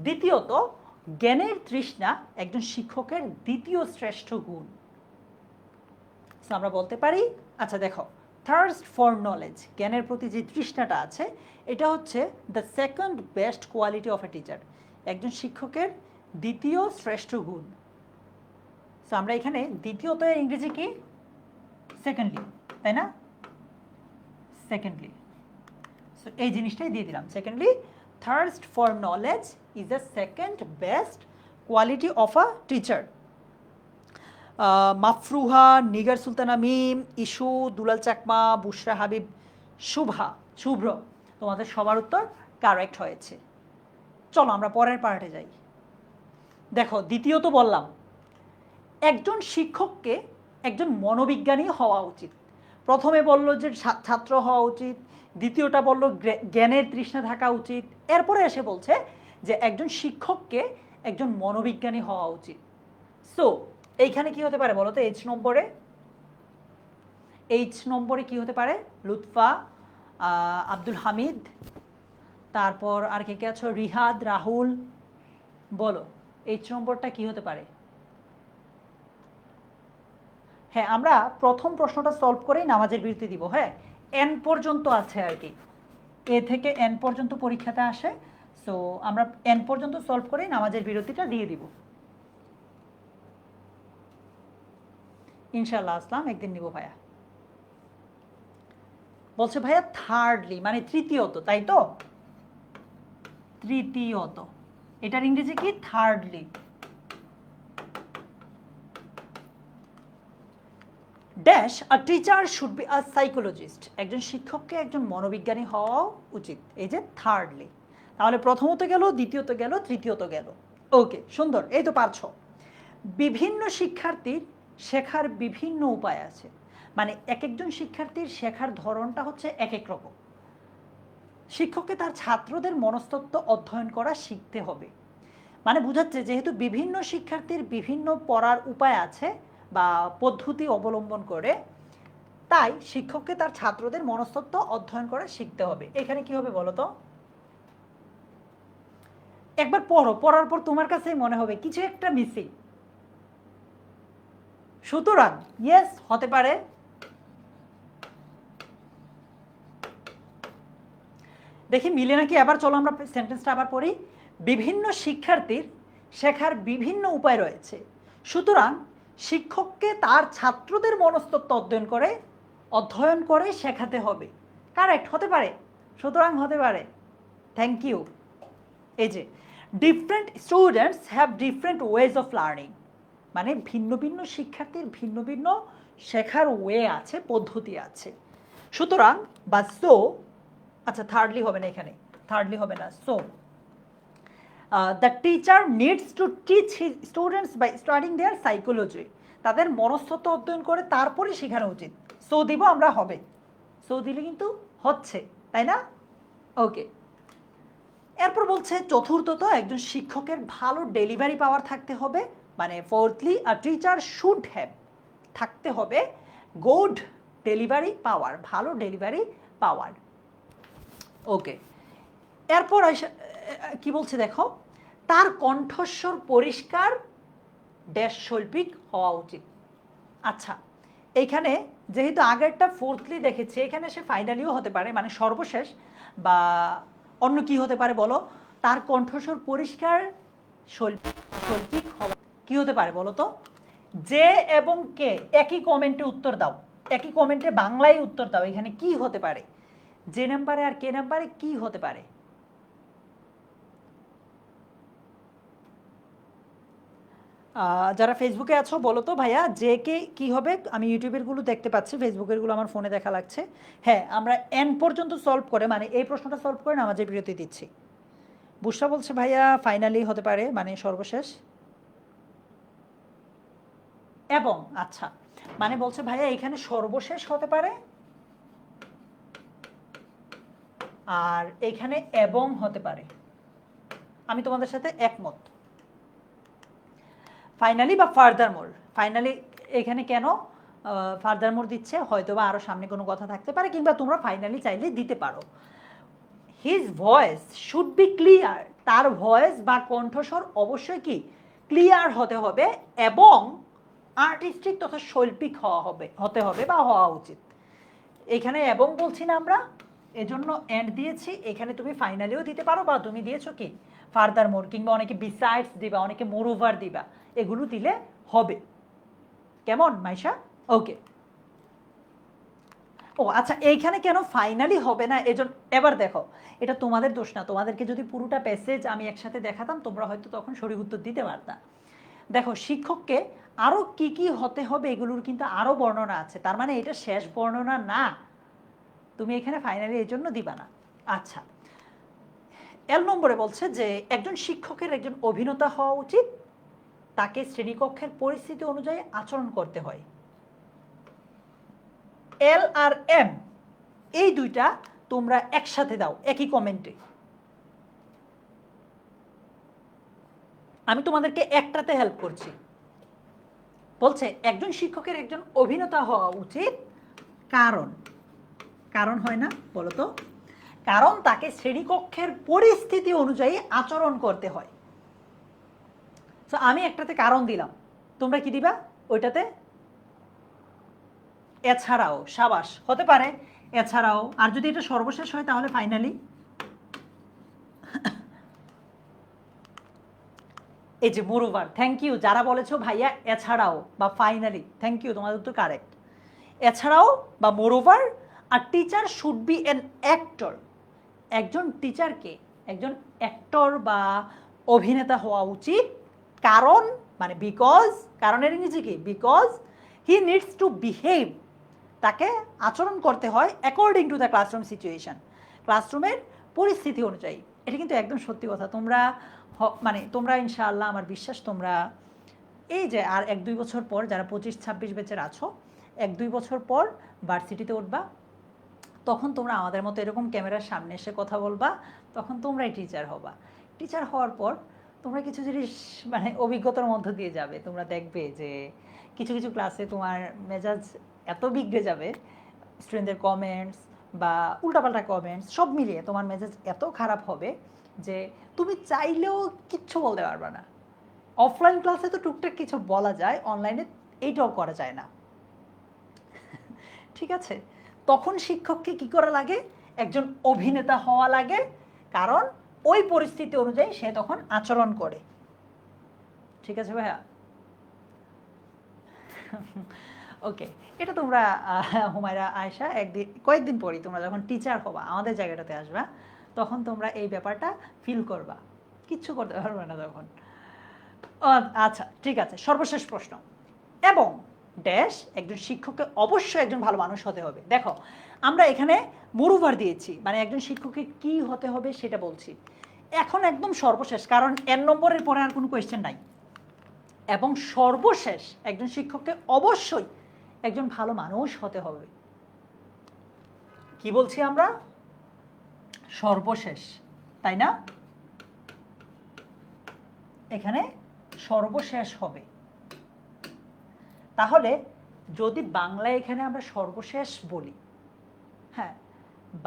[SPEAKER 1] দ্বিতীয়ত জ্ঞানের তৃষ্ণা একজন শিক্ষকের দ্বিতীয় শ্রেষ্ঠ গুণ। আমরা বলতে পারি, আচ্ছা দেখো, থার্স্ট ফর নলেজ, জ্ঞানের প্রতি যে তৃষ্ণাটা আছে, এটা হচ্ছে the second best quality of a teacher, একজন শিক্ষকের দ্বিতীয় শ্রেষ্ঠ গুণ। সো আমরা এখানে দ্বিতীয়ত ইংরেজি কি? সেকেন্ডলি, তাই না? সেকেন্ডলি। সো এই জিনিসটাই দিয়ে দিলাম, secondly thirst for knowledge is the second best quality of a teacher. Mafruha, Nigar Sultana Mim, ইস্যু, দুলাল চাকমা, বুশরা হাবিব, শুভ্র, তোমাদের সবার উত্তর কারেক্ট হয়েছে। চলো আমরা পরের পার্টে যাই। দেখো, দ্বিতীয়ত বললাম একজন শিক্ষককে একজন মনোবিজ্ঞানী হওয়া উচিত। প্রথমে বললো যে ছাত্র হওয়া উচিত, দ্বিতীয়টা বললো জ্ঞানের তৃষ্ণা থাকা উচিত, এরপরে এসে বলছে যে একজন শিক্ষককে একজন মনোবিজ্ঞানী হওয়া উচিত। সো এইখানে কি হতে পারে বলো তো? এইচ নম্বরে কি হতে পারে? লুৎফা, আব্দুল হামিদ, তারপর আর কে কে আছো? রিহাদ, রাহুল, বলো এইচ নম্বরটা কি হতে পারে? হ্যাঁ, আমরা প্রথম প্রশ্নটা সলভ করেই নামাজের বিরতি দিব। হ্যাঁ, এন পর্যন্ত আছে আর কি, এ থেকে এন পর্যন্ত পরীক্ষাতে আসে। সো আমরা এন পর্যন্ত সলভ করেই নামাজের বিরতিটা দিয়ে দিব। ইনশাল্লাহ আসলাম, একদিন নিব ভাইয়া। বলছে ভাইয়া থার্ডলি মানে তৃতীয়ত, তাই তো? তৃতীয়ত, এটার ইংরেজি কি? Thirdly. Dash a teacher should be a psychologist, একজন শিক্ষককে একজন মনোবিজ্ঞানী হওয়া উচিত। এই যে থার্ডলি, তাহলে প্রথমত গেল, দ্বিতীয়ত গেল, তৃতীয়ত গেল। ওকে, সুন্দর, এই তো পারছো। বিভিন্ন শিক্ষার্থীর শেখার বিভিন্ন উপায় আছে, মানে এক একজন শিক্ষার্থীর শেখার ধরনটা হচ্ছে এক এক রকম। শিক্ষককে তার ছাত্রদের মনস্তত্ত্ব অধ্যয়ন করা শিখতে হবে, মানে বোঝাচ্ছে যেহেতু বিভিন্ন শিক্ষার্থীর বিভিন্ন পড়ার উপায় আছে বা পদ্ধতি অবলম্বন করে, তাই শিক্ষককে তার ছাত্রদের মনস্তত্ত্ব অধ্যয়ন করা শিখতে হবে। এখানে কি হবে বলো তো? একবার পড়ো, পড়ার পর তোমার কাছেই মনে হবে কিছু একটা মিসিং। সুতরাং ইয়েস হতে পারে। দেখি মিলে নাকি। আবার চলো আমরা সেন্টেন্সটা আবার পড়ি। বিভিন্ন শিক্ষার্থীর শেখার বিভিন্ন উপায় রয়েছে, সুতরাং শিক্ষককে তার ছাত্রদের মনস্তত্ত্ব অধ্যয়ন করে শেখাতে হবে। কারেক্ট হতে পারে, সুতরাং হতে পারে। Thank you. এই যে different students have different ways of learning, মানে ভিন্ন ভিন্ন শিক্ষার্থীর ভিন্ন ভিন্ন শেখার ওয়ে আছে, পদ্ধতি আছে। সুতরাং বা সো, আচ্ছা থার্ডলি হবে না, এখানে থার্ডলি হবে না। So the teacher needs to teach his students by studying their psychology, তাদের মনস্তত্ত্ব অধ্যয়ন করে তারপরে শেখানো উচিত। সো দিব আমরা, হবে। সো দিলে কিন্তু হচ্ছে, তাই না? ওকে, এরপর বলছে চতুর্থত একজন শিক্ষকের ভালো ডেলিভারি পাওয়ার থাকতে হবে, মানে fourthly a teacher should have, থাকতে হবে গুড ডেলিভারি পাওয়ার, ভালো ডেলিভারি পাওয়ার। ওকে, এরপর কি বলছে দেখো, তার কণ্ঠস্বর পরিষ্কার ড্যাশ শৈল্পিক হওয়া উচিত। আচ্ছা, এইখানে যেহেতু আগেরটা ফোর্থলি দেখেছি, এখানে সে ফাইনালিও হতে পারে, মানে সর্বশেষ, বা অন্য কি হতে পারে বলো? তার কণ্ঠস্বর পরিষ্কার শৈল্পিক হওয়া কি হতে পারে বলো তো? যে এবং কে একই কমেন্টে উত্তর দাও, একই কমেন্টে বাংলায় উত্তর দাও। এখানে কি হতে পারে? যে নাম্বারে আর কে নাম্বারে কি হতে পারে? যারা ফেসবুকে আছো বলো তো ভাইয়া, যে কে কি হবে? আমি ইউটিউবের গুলো দেখতে পাচ্ছি, ফেসবুকের গুলো আমার ফোনে দেখা লাগছে। হ্যাঁ, আমরা এন পর্যন্ত সলভ করে, মানে এই প্রশ্নটা সলভ করে নামাজের বিরতি দিচ্ছি। বুসরা বলছে ভাইয়া ফাইনালি হতে পারে, মানে সর্বশেষ। এবং আচ্ছা, মানে বলছে ভাইয়া এখানে সর্বশেষ হতে পারে, আর এখানে এবং হতে পারে। আমি তোমাদের সাথে একমত। ফাইনালি বা ফার্দার মোর, ফাইনালি এখানে কেন ফার্দার মোর দিচ্ছে? হয়তো বা আরও সামনে কোনো কথা থাকতে পারে, কিংবা তোমরা ফাইনালি চাইলে দিতে পারো। His voice should be clear, তার ভয়েস বা কণ্ঠস্বর অবশ্যই কি ক্লিয়ার হতে হবে, এবং আর্টিস্টিক তথা শৈল্পিক হতে হবে বা হওয়া উচিত। এখানে এবং বলছি না আমরা, এজন্য এন্ড দিয়েছি। এখানে তুমি ফাইনালিও দিতে পারো, বা তুমি দিয়েছো কি ফার্দার মোর, কিংবা অনেকে বিসাইডস দিবা, অনেকে মোর ওভার দিবা, এগুলো দিলে হবে। কেমন মাইশা? ওকে। ও আচ্ছা, এইখানে কেন ফাইনালি হবে না? এজন্য এবার দেখো, এটা তোমাদের দোষ না। তোমাদেরকে যদি পুরোটা প্যাসেজ আমি একসাথে দেখাতাম, তোমরা হয়তো তখন সঠিক উত্তর দিতে পারতা। দেখো, শিক্ষককে আরও কি কি হতে হবে এগুলোর কিন্তু আরও বর্ণনা আছে, তার মানে এটা শেষ বর্ণনা না। তুমি এখানে ফাইনালি এই জন্য দিবা না। আচ্ছা, এল নম্বরে বলছে যে একজন শিক্ষকের একজন অভিনেতা হওয়া উচিত, তাকে শ্রেণীকক্ষের পরিস্থিতি অনুযায়ী আচরণ করতে হয়। এল আর এম এই দুইটা তোমরা একসাথে দাও একই কমেন্টে। আমি তোমাদেরকে একটাতে হেল্প করছি। বলছে একজন শিক্ষকের একজন অভিনেতা হওয়া উচিত, কারণ, কারণ হয় না বলো তো? কারণ তাকে শ্রেণীকক্ষের পরিস্থিতি অনুযায়ী আচরণ করতে হয়। তো আমি একটাতে কারণ দিলাম, তোমরা কি দিবা ওইটাতে? এছাড়াও, সাবাস, হতে পারে এছাড়াও। আর যদি এটা সর্বশেষ হয় তাহলে ফাইনালি। এই যে মোরওভার, থ্যাংক ইউ যারা বলেছো ভাইয়া এছাড়াও বা ফাইনালি, থ্যাংক ইউ, তোমাদের উত্তর কারেক্ট। এছাড়াও বা মোরওভার, আর teacher should be an actor. একজন টিচারকে একজন অ্যাক্টর বা অভিনেতা হওয়া উচিত, কারণ মানে বিকজ, কারণের ইংরেজি কি, because he needs to behave, তাকে আচরণ করতে হয় according to the classroom situation, ক্লাসরুমের পরিস্থিতি অনুযায়ী। এটা কিন্তু একদম সত্যি কথা। তোমরা মানে তোমরা ইনশাআল্লাহ, আমার বিশ্বাস তোমরা এই যে আর 1-2 বছর পর, যারা 25-26 ব্যাচের আছো, 1-2 বছর পর ভার্সিটিতে উঠবা, তখন তোমরা আমাদের মতো এরকম ক্যামেরার সামনে এসে কথা বলবা, তখন তোমরাই টিচার হবা। টিচার হওয়ার পর তোমরা কিছু জিনিস মানে অভিজ্ঞতার মধ্য দিয়ে যাবে, তোমরা দেখবে যে কিছু কিছু ক্লাসে তোমার মেজাজ এত বিগড়ে যাবে, স্টুডেন্টদের কমেন্টস বা উল্টাপাল্টা কমেন্টস সব মিলিয়ে তোমার মেজাজ এত খারাপ হবে যে তুমি চাইলেও কিচ্ছু বলতে পারবে না। অফলাইন ক্লাসে তো টুকটাক কিছু বলা যায়, অনলাইনে এইটাও করা যায় না, ঠিক আছে? তখন শিক্ষককে কি করা লাগে, একজন অভিনেতা হওয়া লাগে, কারণ ওই পরিস্থিতি অনুযায়ী সে তখন আচরণ করে। ঠিক আছে ভাইয়া? ওকে, এটা তোমরা হুমায়রা আয়েশা কয়েকদিন পরই তোমরা যখন টিচার হবা, আমাদের জায়গাটাতে আসবা, তখন তোমরা এই ব্যাপারটা ফিল করবা, কিচ্ছু করতে পারবে না তখন। আচ্ছা ঠিক আছে, সর্বশেষ প্রশ্ন। এবং ড্যাশ একজন শিক্ষককে অবশ্যই একজন ভালো মানুষ হতে হবে। দেখো আমরা এখানে মোরওভার দিয়েছি, মানে একজন শিক্ষককে কি হতে হবে সেটা বলছি। এখন একদম সর্বশেষ, কারণ এর নম্বরের পরে আর কোনো কোয়েশ্চেন নাই, এবং সর্বশেষ একজন শিক্ষককে অবশ্যই একজন ভালো মানুষ হতে হবে। কি বলছি আমরা, সর্বশেষ, তাই না? এখানে সর্বশেষ হবে। তাহলে যদি বাংলায় এখানে আমরা সর্বশেষ বলি, হ্যাঁ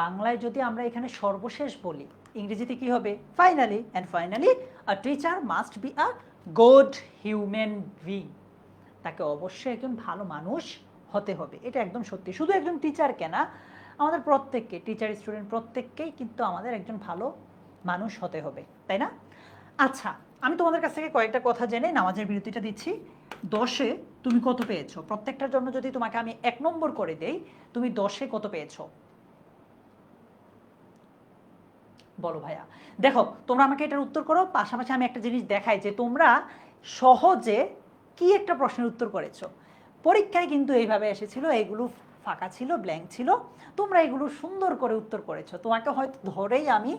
[SPEAKER 1] বাংলায় যদি আমরা এখানে সর্বশেষ বলি, ইংরেজিতে কি হবে, finally. And finally a teacher must be a good human being, তাকে অবশ্যই একজন ভালো মানুষ হতে হবে। এটা একদম সত্যি, শুধু একজন টিচারকে না, আমাদের প্রত্যেককে, টিচার স্টুডেন্ট প্রত্যেককেই কিন্তু আমাদের একজন ভালো মানুষ হতে হবে, তাই না? আচ্ছা, আমি তোমাদের কাছ থেকে কয়েকটা কথা জেনে নামাজের বিরতিটা দিচ্ছি। 10-এ তুমি কত পেয়েছো? প্রত্যেকটার জন্য যদি তোমাকে আমি 1 নম্বর করে দেই, তুমি 10-এ কত পেয়েছো বলো ভাইয়া। দেখো তোমরা আমাকে এটার উত্তর করো, পাশাপাশি আমি একটা জিনিস দেখাই যে তোমরা সহজে কি একটা প্রশ্নের উত্তর করেছো। পরীক্ষায় কিন্তু এইভাবে এসেছিল, এগুলো ফাঁকা ছিল, ব্ল্যাঙ্ক ছিল, তোমরা এগুলো সুন্দর করে উত্তর করেছো। তোমাকে হয়তো ধরেই আমি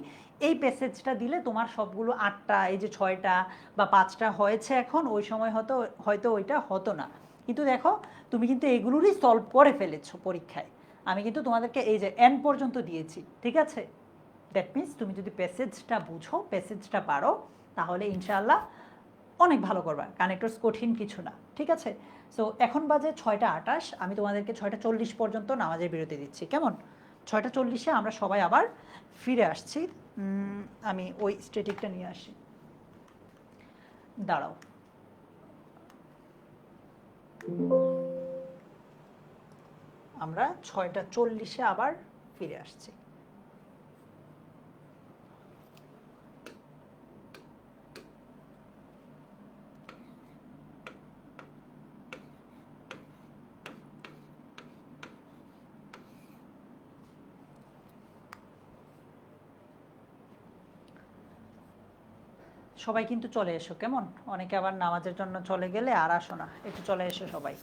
[SPEAKER 1] এই প্যাসেজটা দিলে তোমার সবগুলো 8টা, এই যে 6টা বা 5টা হয়েছে এখন, ওই সময় হয়তো হয়তো ওইটা হতো না। কিন্তু দেখো তুমি কিন্তু এগুলোরই সলভ করে ফেলেছো পরীক্ষায়। আমি কিন্তু তোমাদেরকে এই যে এন পর্যন্ত দিয়েছি, ঠিক আছে? দ্যাট মিনস তুমি যদি প্যাসেজটা বুঝো, প্যাসেজটা পারো, তাহলে ইনশাআল্লাহ অনেক ভালো করবা। কানেক্টরস কঠিন কিছু না, ঠিক আছে? সো এখন বাজে 6টা 28, আমি তোমাদেরকে 6টা 40 পর্যন্ত নামাজের বিরতি দিচ্ছি, কেমন? 6টা 40-এ আমরা সবাই আবার ফিরে আসছি। আমি ওই স্ট্যাটিকটা নিয়ে আসি, দাঁড়াও। আমরা 6টা 40-এ আবার ফিরে আসছি। সবাই কিন্তু চলে এসো, কেমন? অনেকে আবার নামাজের জন্য চলে গেলে আর আসো না, একটু চলে এসো সবাই।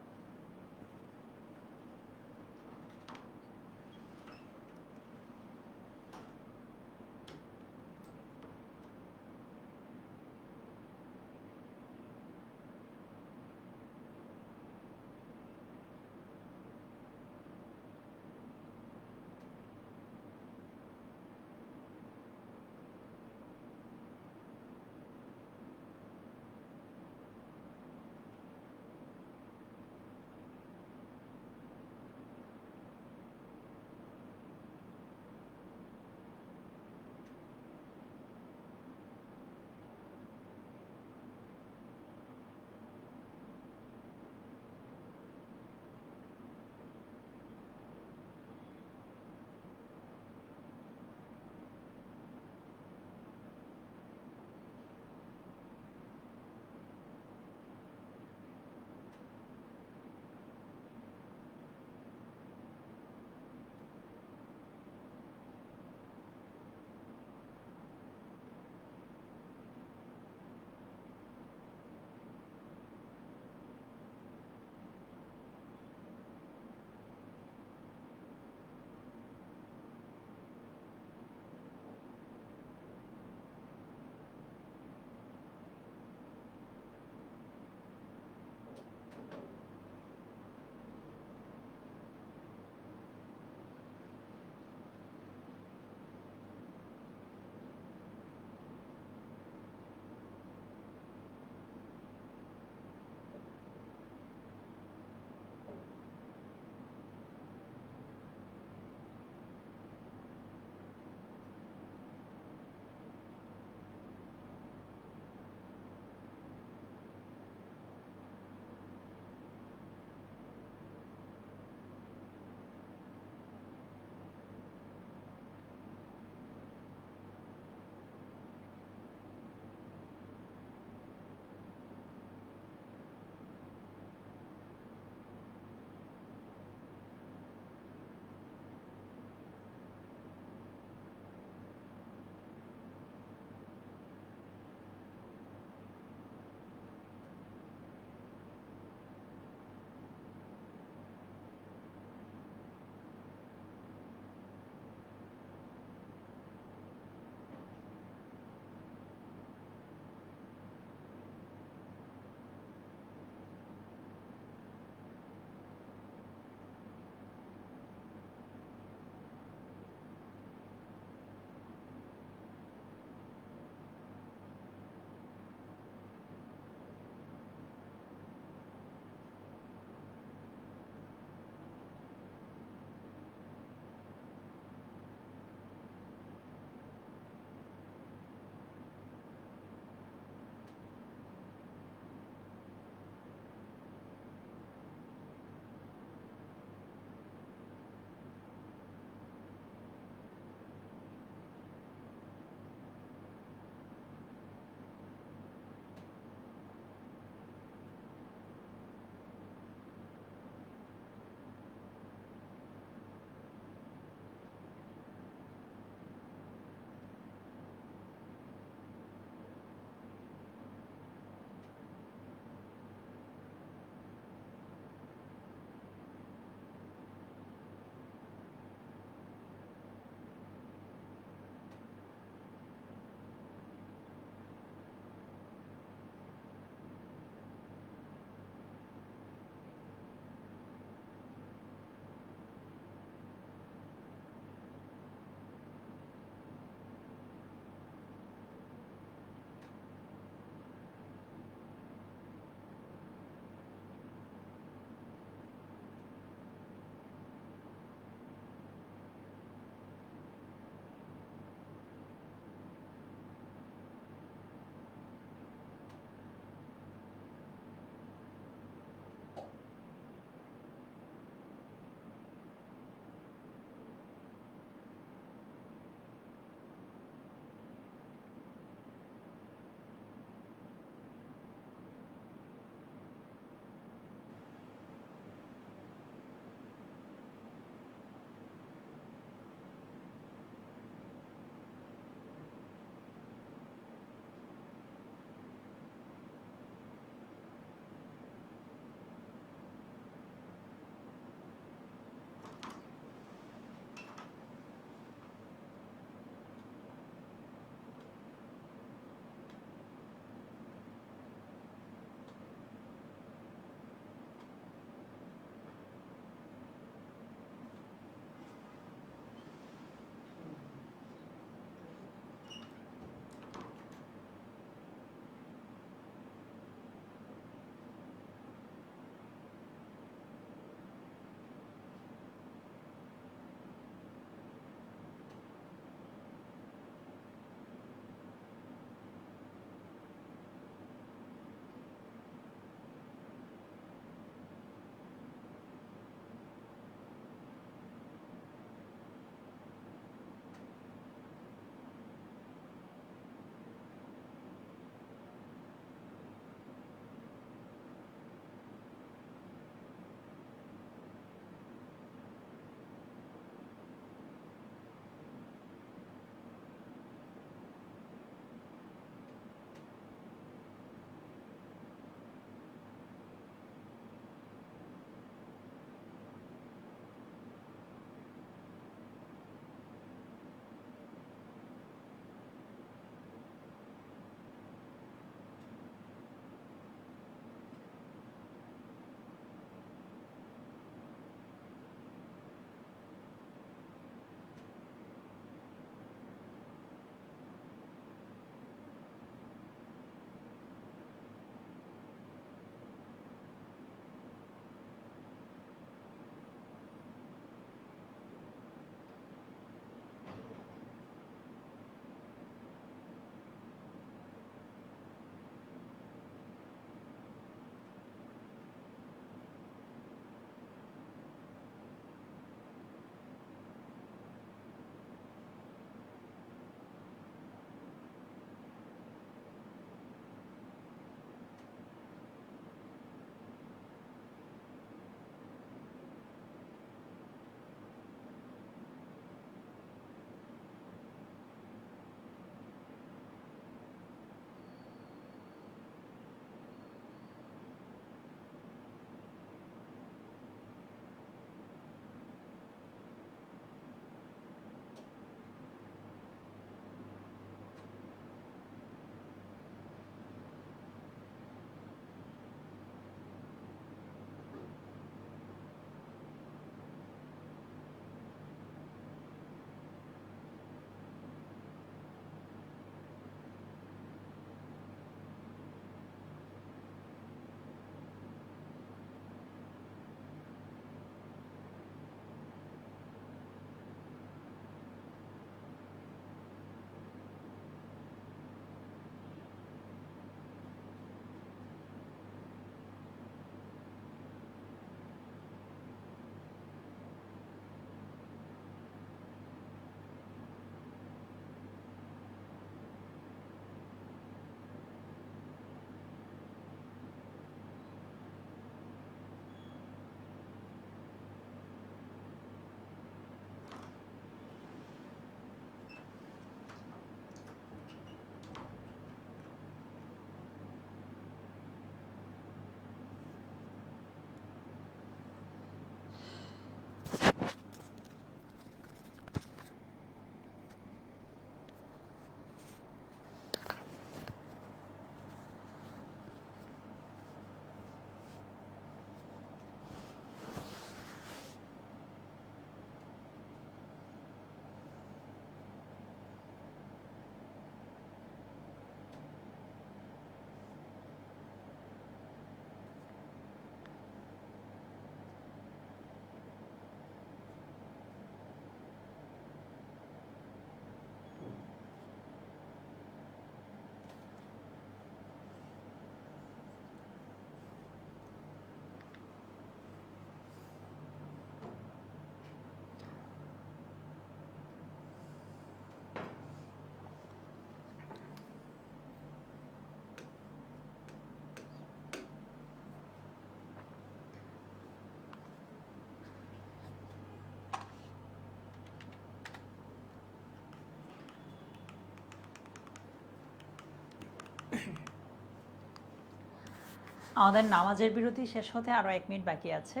[SPEAKER 1] আমাদের নামাজের বিরতি শেষ হতে আরও 1 মিনিট বাকি আছে।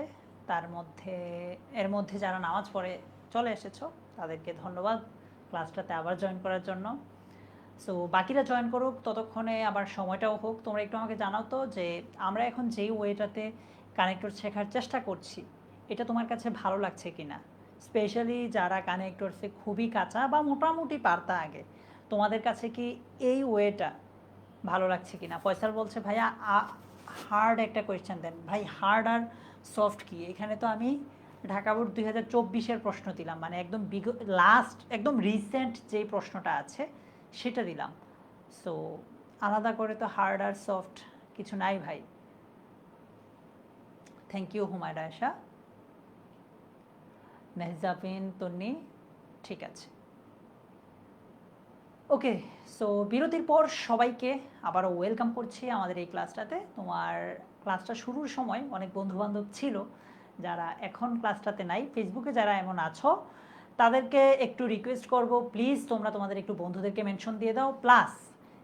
[SPEAKER 1] এর মধ্যে যারা নামাজ পড়ে চলে এসেছো তাদেরকে ধন্যবাদ ক্লাসটাতে আবার জয়েন করার জন্য। সো বাকিরা জয়েন করুক, ততক্ষণে আবার সময়টাও হোক। তোমরা একটু আমাকে জানাও তো যে আমরা এখন যেই ওয়েটাতে কানেক্টর শেখার চেষ্টা করছি এটা তোমার কাছে ভালো লাগছে কি না। স্পেশালি যারা কানেক্টরসে খুবই কাঁচা বা মোটামুটি পারতা আগে, তোমাদের কাছে কি এই ওয়েটা ভালো লাগছে কি না। ফয়সাল বলছে ভাইয়া হার্ড একটা কোয়েশ্চেন দেন। ভাই হার্ড আর সফট কি? এখানে তো আমি ঢাকা বোর্ড 2024-এর প্রশ্ন দিলাম, মানে একদম লাস্ট একদম রিসেন্ট যেই প্রশ্নটা আছে সেটা দিলাম। সো আলাদা করে তো হার্ড আর সফট কিছু নাই ভাই। থ্যাংক ইউ হুমায়রা আয়শা, মেহজাবিন তন্নি, ঠিক আছে ওকে। সো বিরতির পর সবাইকে আবারও ওয়েলকাম করছি আমাদের এই ক্লাসটাতে। তোমার ক্লাসটা শুরুর সময় অনেক বন্ধুবান্ধব ছিল যারা এখন ক্লাসটাতে নাই। ফেসবুকে যারা এমন আছো তাদেরকে একটু রিকোয়েস্ট করব, প্লিজ তোমরা তোমাদের একটু বন্ধুদেরকে মেনশন দিয়ে দাও। প্লাস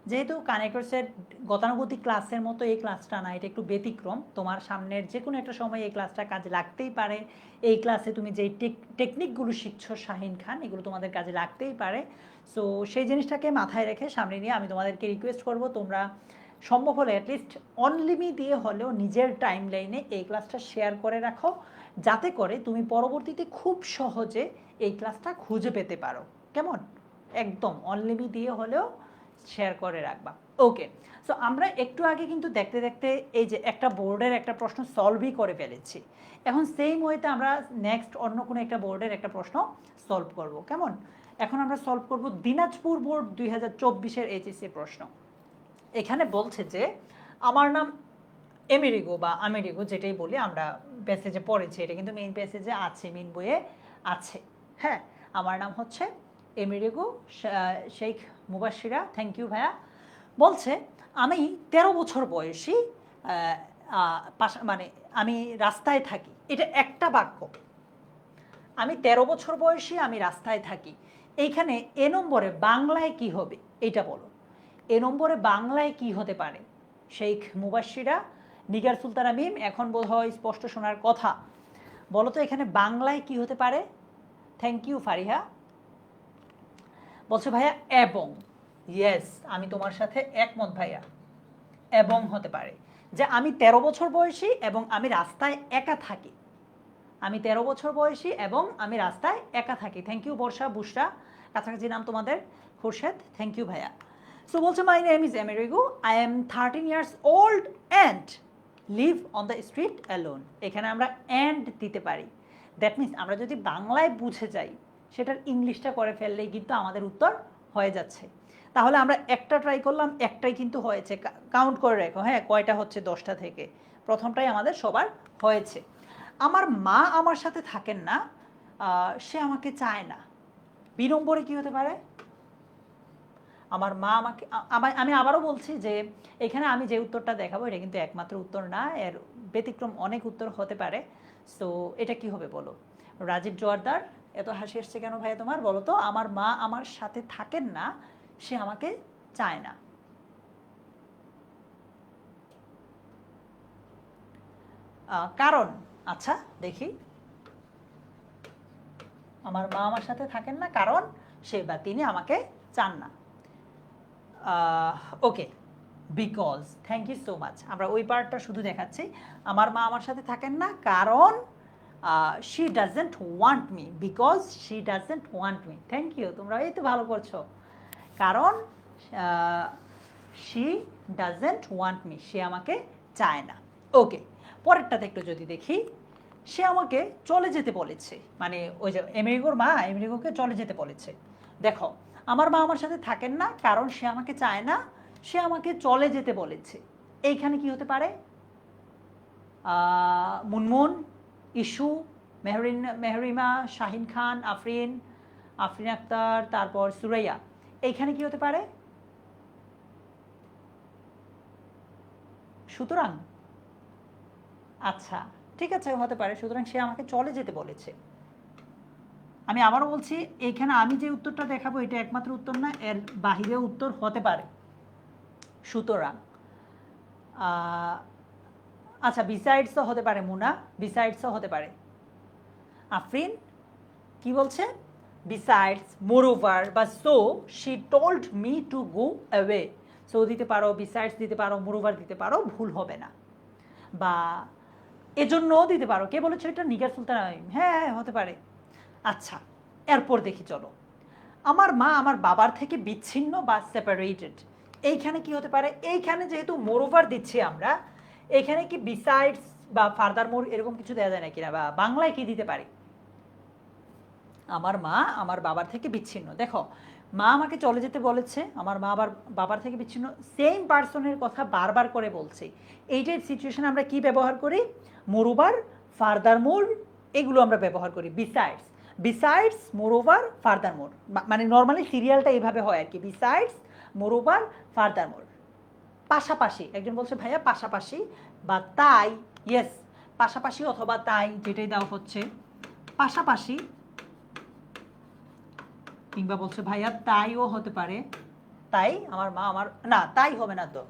[SPEAKER 1] যেহেতু কানেক্টরসের গতানুগতিক ক্লাসের মতো এই ক্লাসটা না, এটা একটু ব্যতিক্রম। তোমার সামনের যে কোনো একটা সময় এই ক্লাসটা কাজে লাগতেই পারে। এই ক্লাসে তুমি যেই টেকনিকগুলো শিখছো শাহিন খান, এগুলো তোমাদের কাজে লাগতেই পারে। সো সেই জিনিসটাকে মাথায় রেখে সামনে নিয়ে আমি তোমাদেরকে রিকোয়েস্ট করব তোমরা সম্ভব হলে অ্যাটলিস্ট অনলিমি দিয়ে হলেও নিজের টাইম লাইনে এই ক্লাসটা শেয়ার করে রাখো, যাতে করে তুমি পরবর্তীতে খুব সহজে এই ক্লাসটা খুঁজে পেতে পারো। কেমন? একদম অনলিমি দিয়ে হলেও শেয়ার করে রাখবা। ওকে, সো আমরা একটু আগে কিন্তু দেখতে দেখতে এই যে একটা বোর্ডের একটা প্রশ্ন সলভই করে ফেলেছি। এখন সেম ওয়েতে আমরা নেক্সট অন্য কোনো একটা বোর্ডের একটা প্রশ্ন সলভ করব। কেমন? এখন আমরা সলভ করব দিনাজপুর বোর্ড 2024-এর এইচএসসি প্রশ্ন। এখানে বলছে যে আমার নাম এমেরিগো বা আমেরিগো যেটাই বলি আমরা, প্যাসেজে পড়েছি, এটা কিন্তু মেইন প্যাসেজে আছে, মেইন বইয়ে আছে। হ্যাঁ, আমার নাম হচ্ছে এমেরিগো শেখ মুবাশিরা। থ্যাংক ইউ ভাইয়া। বলছে আমি 13 বছর বয়সী, মানে আমি রাস্তায় থাকি। এটা একটা বাক্য। আমি 13 বছর বয়সী, আমি রাস্তায় থাকি। এইখানে এ নম্বরে বাংলায় কি হবে এইটা বলো। এ নম্বরে বাংলায় কি হতে পারে? শেখ মুবাশিরা, নিগার সুলতানা মিম, এখন বোধ হয় স্পষ্ট শোনার কথা। বলো তো এখানে বাংলায় কি হতে পারে? Thank you Fariha. বলছে ভাইয়া এবং। ইয়েস, আমি তোমার সাথে একমত ভাইয়া। এবং হতে পারে যে আমি 13 বছর বয়সী এবং আমি রাস্তায় একা থাকি। আমি 13 বছর বয়সী এবং আমি রাস্তায় একা থাকি। থ্যাংক ইউ বর্ষা, বুশরা, কাছাকাছি নাম তোমাদের, খুরশেদ, থ্যাংক ইউ ভাইয়া। সো বলছে my name is Amerigo, I am 13 years old and live on the street alone. এখানে আমরা অ্যান্ড দিতে পারি। দ্যাট মিনস আমরা যদি বাংলায় বুঝে যাই সেটার ইংলিশটা করে ফেললেই কিন্তু আমাদের উত্তর হয়ে যাচ্ছে। তাহলে আমরা একটা ট্রাই করলাম, একটাই কিন্তু হয়েছে। কাউন্ট করে রেখো, হ্যাঁ, কয়টা হচ্ছে 10টা থেকে। প্রথমটাই আমাদের সবার হয়েছে। আমার মা আমার সাথে থাকেন না, সে আমাকে চায় না। 2 নম্বরে কী হতে পারে? আমার মা আমাকে, আমি আবারও বলছি যে এখানে আমি যে উত্তরটা দেখাবো এটা কিন্তু একমাত্র উত্তর না, এর ব্যতিক্রম অনেক উত্তর হতে পারে। সো এটা কি হবে বলো? রাজীব জোয়ারদার, এত হাসি এসছে কেন ভাই তোমার? বলো তো, আমার মা আমার সাথে থাকেন না, সে আমাকে চায় না। কারণ, আচ্ছা দেখি, আমার মা আমার সাথে থাকেন না কারণ সে বা তিনি আমাকে চান না। Okay, because, thank you so much. আমরা ওই পার্টটা শুধু দেখাচ্ছি। আমার মা আমার সাথে থাকেন না কারণ she doesn't want me, because she doesn't want me. Thank you, তোমরা এই তো ভালো করছো। কারণ শি ডাজেন্ট ওয়ান্ট মি, সে আমাকে চায় না। ওকে, পরেরটাতে একটু যদি দেখি, সে আমাকে চলে যেতে বলেছে, মানে ওই যে এমেরিগোর মা এমেরিগোকে চলে যেতে বলেছে। দেখো, আমার মা আমার সাথে থাকেন না কারণ সে আমাকে চায় না, সে আমাকে চলে যেতে বলেছে। এইখানে কি হতে পারে? মুনমুন, ইস্যু, মেহরিমা, শাহিন খান, আফরিন আক্তার, তারপর সুরাইয়া। এইখানে কি হতে পারে? সুতরাং, আচ্ছা ঠিক আছে, হতে পারে সুতরাং সে আমাকে চলে যেতে বলেছে। আমি আবারও বলছি, এইখানে আমি যে উত্তরটা দেখাবো এটা একমাত্র উত্তর না, এর বাহিরেও উত্তর হতে পারে। সুতরাং আচ্ছা বিসাইডসও হতে পারে মুনা, বিসাইডসও হতে পারে। আফরিন কি বলছে? বিসাইডস, মোরওভার বা so she told me to go away. So দিতে পারো, বিসাইডস দিতে পারো, মোরওভার দিতে পারো, ভুল হবে না। বা এজন্যও দিতে পারো। কে বলেছে এটা? নিগার সুলতানা। হ্যাঁ হতে পারে। আচ্ছা এরপর দেখি চলো, আমার মা আমার বাবার থেকে বিচ্ছিন্ন বা সেপারেটেড, এইখানে কি হতে পারে? এইখানে যেহেতু মোরওভার দিচ্ছি আমরা, এখানে কি বিসাইডস বা ফার্দার মোর এরকম কিছু দেওয়া যায় নাকি না? বা বাংলায় কি দিতে পারি? আমার মা আমার বাবার থেকে বিচ্ছিন্ন। দেখো মা আমাকে চলে যেতে বলেছে, আমার মা আবার বাবার থেকে বিচ্ছিন্ন, সেম পার্সনের কথা বারবার করে বলছে। এইটার সিচুয়েশন আমরা কি ব্যবহার করি? মোরওভার, ফার্দার মোর, এগুলো আমরা ব্যবহার করি। বিসাইডস, বিসাইডস, মোরওভার, ফার্দার মোর, মানে নর্মালি সিরিয়ালটা এইভাবে হয় আর কি, বিসাইডস, মোরওভার, ফার্দার মোর। পাশাপাশি, একজন বলছে ভাইয়া পাশাপাশি বা তাই, ইয়েস পাশাপাশি অথবা তাই যেটাই দেওয়া হচ্ছে, পাশাপাশি, কিংবা বলছে ভাইয়া তাইও হতে পারে, তাই আমার মা আমার, না তাই হবে না তো,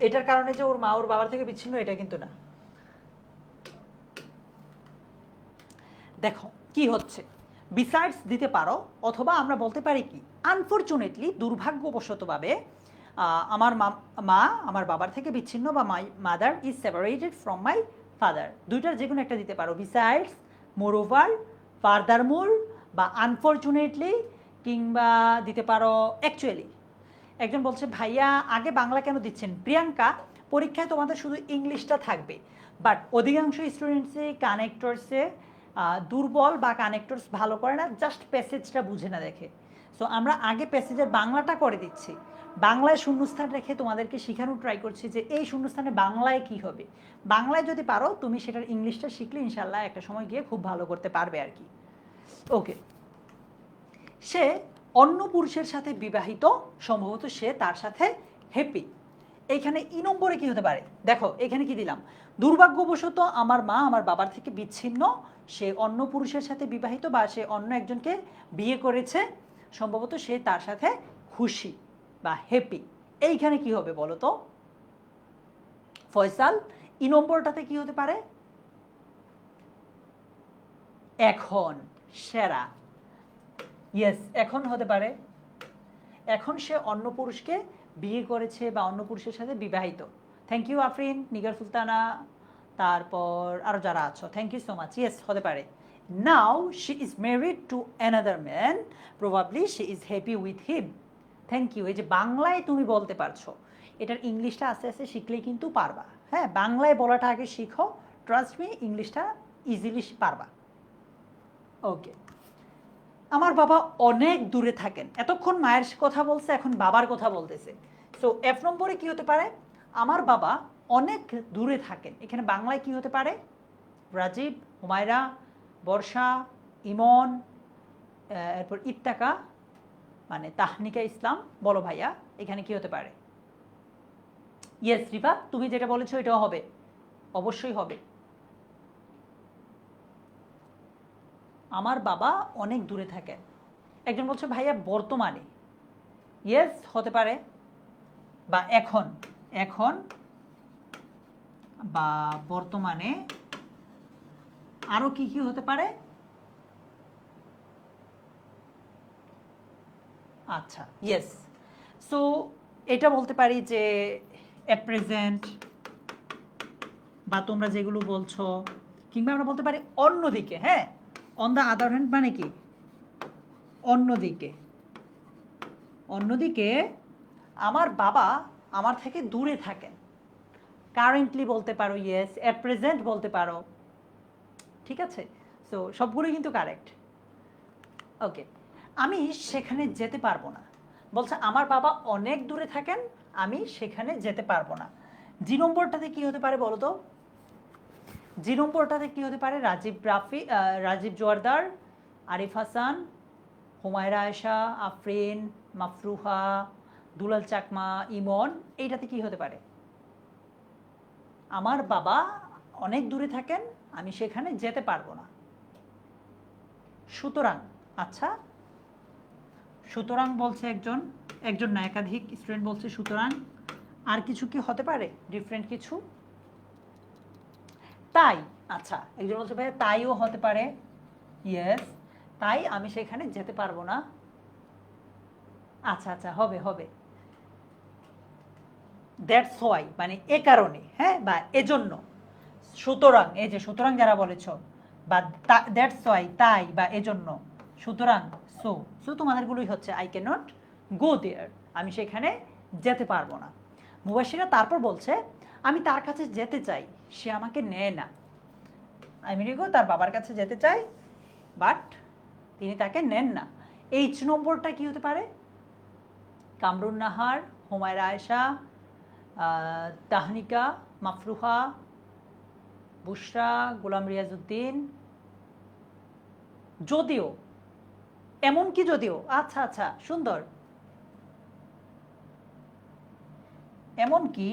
[SPEAKER 1] এটার কারণে যে ওর মা ওর বাবার থেকে বিচ্ছিন্ন এটা কিন্তু না। দেখো কি হচ্ছে, বিসাইডস দিতে পারো অথবা আমরা বলতে পারি কি আনফরচুনেটলি, দুর্ভাগ্যবশতভাবে আমার মা আমার বাবার থেকে বিচ্ছিন্ন, বা my mother is separated from my father, দুইটার যে কোনো একটা দিতে পারো। বিসাইডস, মোরওভার, ফার্দার মোর বা আনফরচুনেটলি, কিংবা দিতে পারো অ্যাকচুয়ালি। একজন বলছে ভাইয়া আগে বাংলা কেন দিচ্ছেন? প্রিয়াঙ্কা, পরীক্ষায় তোমাদের শুধু ইংলিশটা থাকবে, বাট অধিকাংশ স্টুডেন্টসে কানেক্টরসে দুর্বল বা কানেক্টরস ভালো করে না, জাস্ট প্যাসেজটা বুঝে না দেখে। সো আমরা আগে প্যাসেজের বাংলাটা করে দিচ্ছি, বাংলায় শূন্যস্থান রেখে তোমাদেরকে শেখানোর ট্রাই করছি যে এই শূন্যস্থানে বাংলায় কি হবে। বাংলায় যদি পারো তুমি সেটার ইংলিশটা শিখলে ইনশাল্লাহ একটা সময় গিয়ে খুব ভালো করতে পারবে আর কি। ওকে, সে অন্য পুরুষের সাথে বিবাহিত, সম্ভবত সে তার সাথে হ্যাপি। এইখানে ই নম্বরে কি হতে পারে? দেখো এখানে কি দিলাম, দুর্ভাগ্যবশত আমার মা আমার বাবার থেকে বিচ্ছিন্ন, সে অন্য পুরুষের সাথে বিবাহিত বা সে অন্য একজনকে বিয়ে করেছে, সম্ভবত সে তার সাথে খুশি বা হ্যাপি। এইখানে কি হবে বলো তো ফয়সাল? ই নম্বরটাতে কি হতে পারে? এখন, সেরা, ইয়েস এখন হতে পারে। এখন সে অন্য পুরুষকে বিয়ে করেছে বা অন্য পুরুষের সাথে বিবাহিত। থ্যাংক ইউ আফরিন, নিগার সুলতানা, তারপর আরও যারা আছো thank you so much. Yes হতে পারে। Now she is married to another man, probably she is happy with him. Thank you. এই যে বাংলায় তুমি বলতে পারছো, এটার ইংলিশটা আস্তে আস্তে শিখলেই কিন্তু পারবা। হ্যাঁ বাংলায় বলাটা আগে শিখো, ট্রাস্ট মি ইংলিশটা ইজিলি পারবা। ওকে, আমার বাবা অনেক দূরে থাকেন, এতক্ষণ মায়ের কথা বলছে এখন বাবার কথা বলতেছে। সো এফ নম্বরে কি হতে পারে? আমার বাবা অনেক দূরে থাকেন, এখানে বাংলায় কি হতে পারে? রাজীব, হুমায়রা, বর্ষা, ইমন, এরপর ইত্তাকা মানে তাহনিকা ইসলাম, বলো ভাইয়া এখানে কি হতে পারে? ইয়েস রিফা, তুমি যেটা বলেছো এটাও হবে, অবশ্যই হবে। আমার বাবা অনেক দূরে থাকেন। একজন বলছে ভাইয়া বর্তমানে, ইয়েস হতে পারে, বা এখন, এখন বা বর্তমানে। আরো কি কি হতে পারে? আচ্ছা ইয়েস, সো এটা বলতে পারি যে এট প্রেজেন্ট, বা তোমরা যেগুলো বলছো, কিংবা আমরা বলতে পারি অন্যদিকে। হ্যাঁ অন দ্য আদার হ্যান্ড মানে কি? অন্যদিকে, অন্যদিকে আমার বাবা আমার থেকে দূরে থাকেন। কারেন্টলি বলতে পারো, ইয়েস এট প্রেজেন্ট বলতে পারো, ঠিক আছে। সো সবগুলোই কিন্তু কারেক্ট। ওকে, আমি সেখানে যেতে পারবো না, বলছে আমার বাবা অনেক দূরে থাকেন, আমি সেখানে যেতে পারবো না। জি নম্বরটাতে কি হতে পারে বলো তো? জি নম্বরটাতে কি হতে পারে? রাজীব রাফি, রাজীব জোয়ারদার, আরিফ হাসান, হুমায়রা আয়েশা, আফরিন, মাফরুহা, দুলাল চাকমা, ইমন, এইটাতে কি হতে পারে? আমার বাবা অনেক দূরে থাকেন, আমি সেখানে যেতে পারবো না। সুতরাং, আচ্ছা সুতরাং বলছে একজন, একজন না একাধিক স্টুডেন্ট বলছে সুতরাং আর কিছু কি হতে পারে ডিফারেন্ট কিছু? তাই, আচ্ছা একজন বলছে ভাই তাইও হতে পারে, ইয়েস, তাই আমি সেখানে যেতে পারবো না। আচ্ছা আচ্ছা, হবে হবে, দ্যাটস হোয়াই মানে এ কারণে, হ্যাঁ, বা এজন্য, সুতরাং, এই যে সুতরাং যারা বলেছ, বা দ্যাটস হোয়াই তাই বা এজন্য, সুতরাং, সো সো তোমাদেরগুলোই হচ্ছে আই ক্যান নট গো দেয়ার, আমি সেখানে যেতে পারবো না। মুবাশিরা তারপর বলছে আমি তার কাছে যেতে চাই, সে আমাকে নেয় না। আমেরিকো তার বাবার কাছে যেতে চায়, বাট তিনি তাকে নেন না। এইচ নম্বরটা কি হতে পারে? কামরুন নাহার, হুমায়রা আয়েশা, তাহনিকা, মাফরুহা, বুশরা, গোলাম রিয়াজউদ্দিন, যদিও, এমন কি যদিও, আচ্ছা আচ্ছা সুন্দর, এমন কি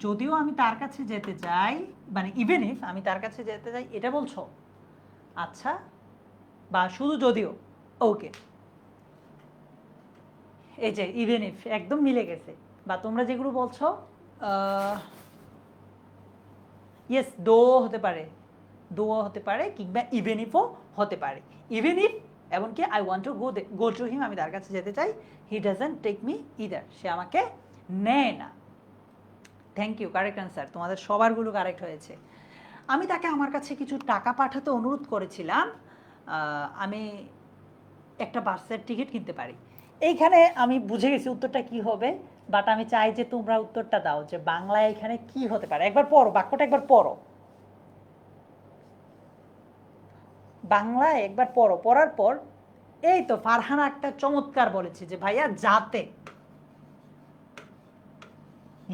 [SPEAKER 1] যদিও আমি তার কাছে যেতে চাই, মানে ইভেন ইফ আমি তার কাছে যেতে চাই, এটা বলছো? আচ্ছা, বা শুধু যদিও, ওকে, এই যে ইভেন ইফ একদম মিলে গেছে। বা তোমরা যেগুলো বলছো, ইয়েস, দো হতে পারে, দো হতে পারে, কিংবা ইভেন ইফও হতে পারে। ইভেন ইফ, এমনকি I want to go to him, আমি তার কাছে যেতে চাই, he doesn't take me either, সে আমাকে নেয় না। থ্যাংক ইউ, কারেক্ট অ্যান্সার, তোমাদের সবারগুলো কারেক্ট হয়েছে। আমি তাকে আমার কাছে কিছু টাকা পাঠাতে অনুরোধ করেছিলাম, আমি একটা বাসের টিকিট কিনতে পারি। এইখানে আমি বুঝে গেছি উত্তরটা কি হবে, বাট আমি চাই যে তোমরা উত্তরটা দাও যে বাংলায় এখানে কি হতে পারে। একবার পড়ো, বাক্যটা একবার পড়ো, বাংলায় একবার পড়ো, পড়ার পর এই তো ফারহানা একটা চমৎকার বলেছে যে ভাইয়া যাতে,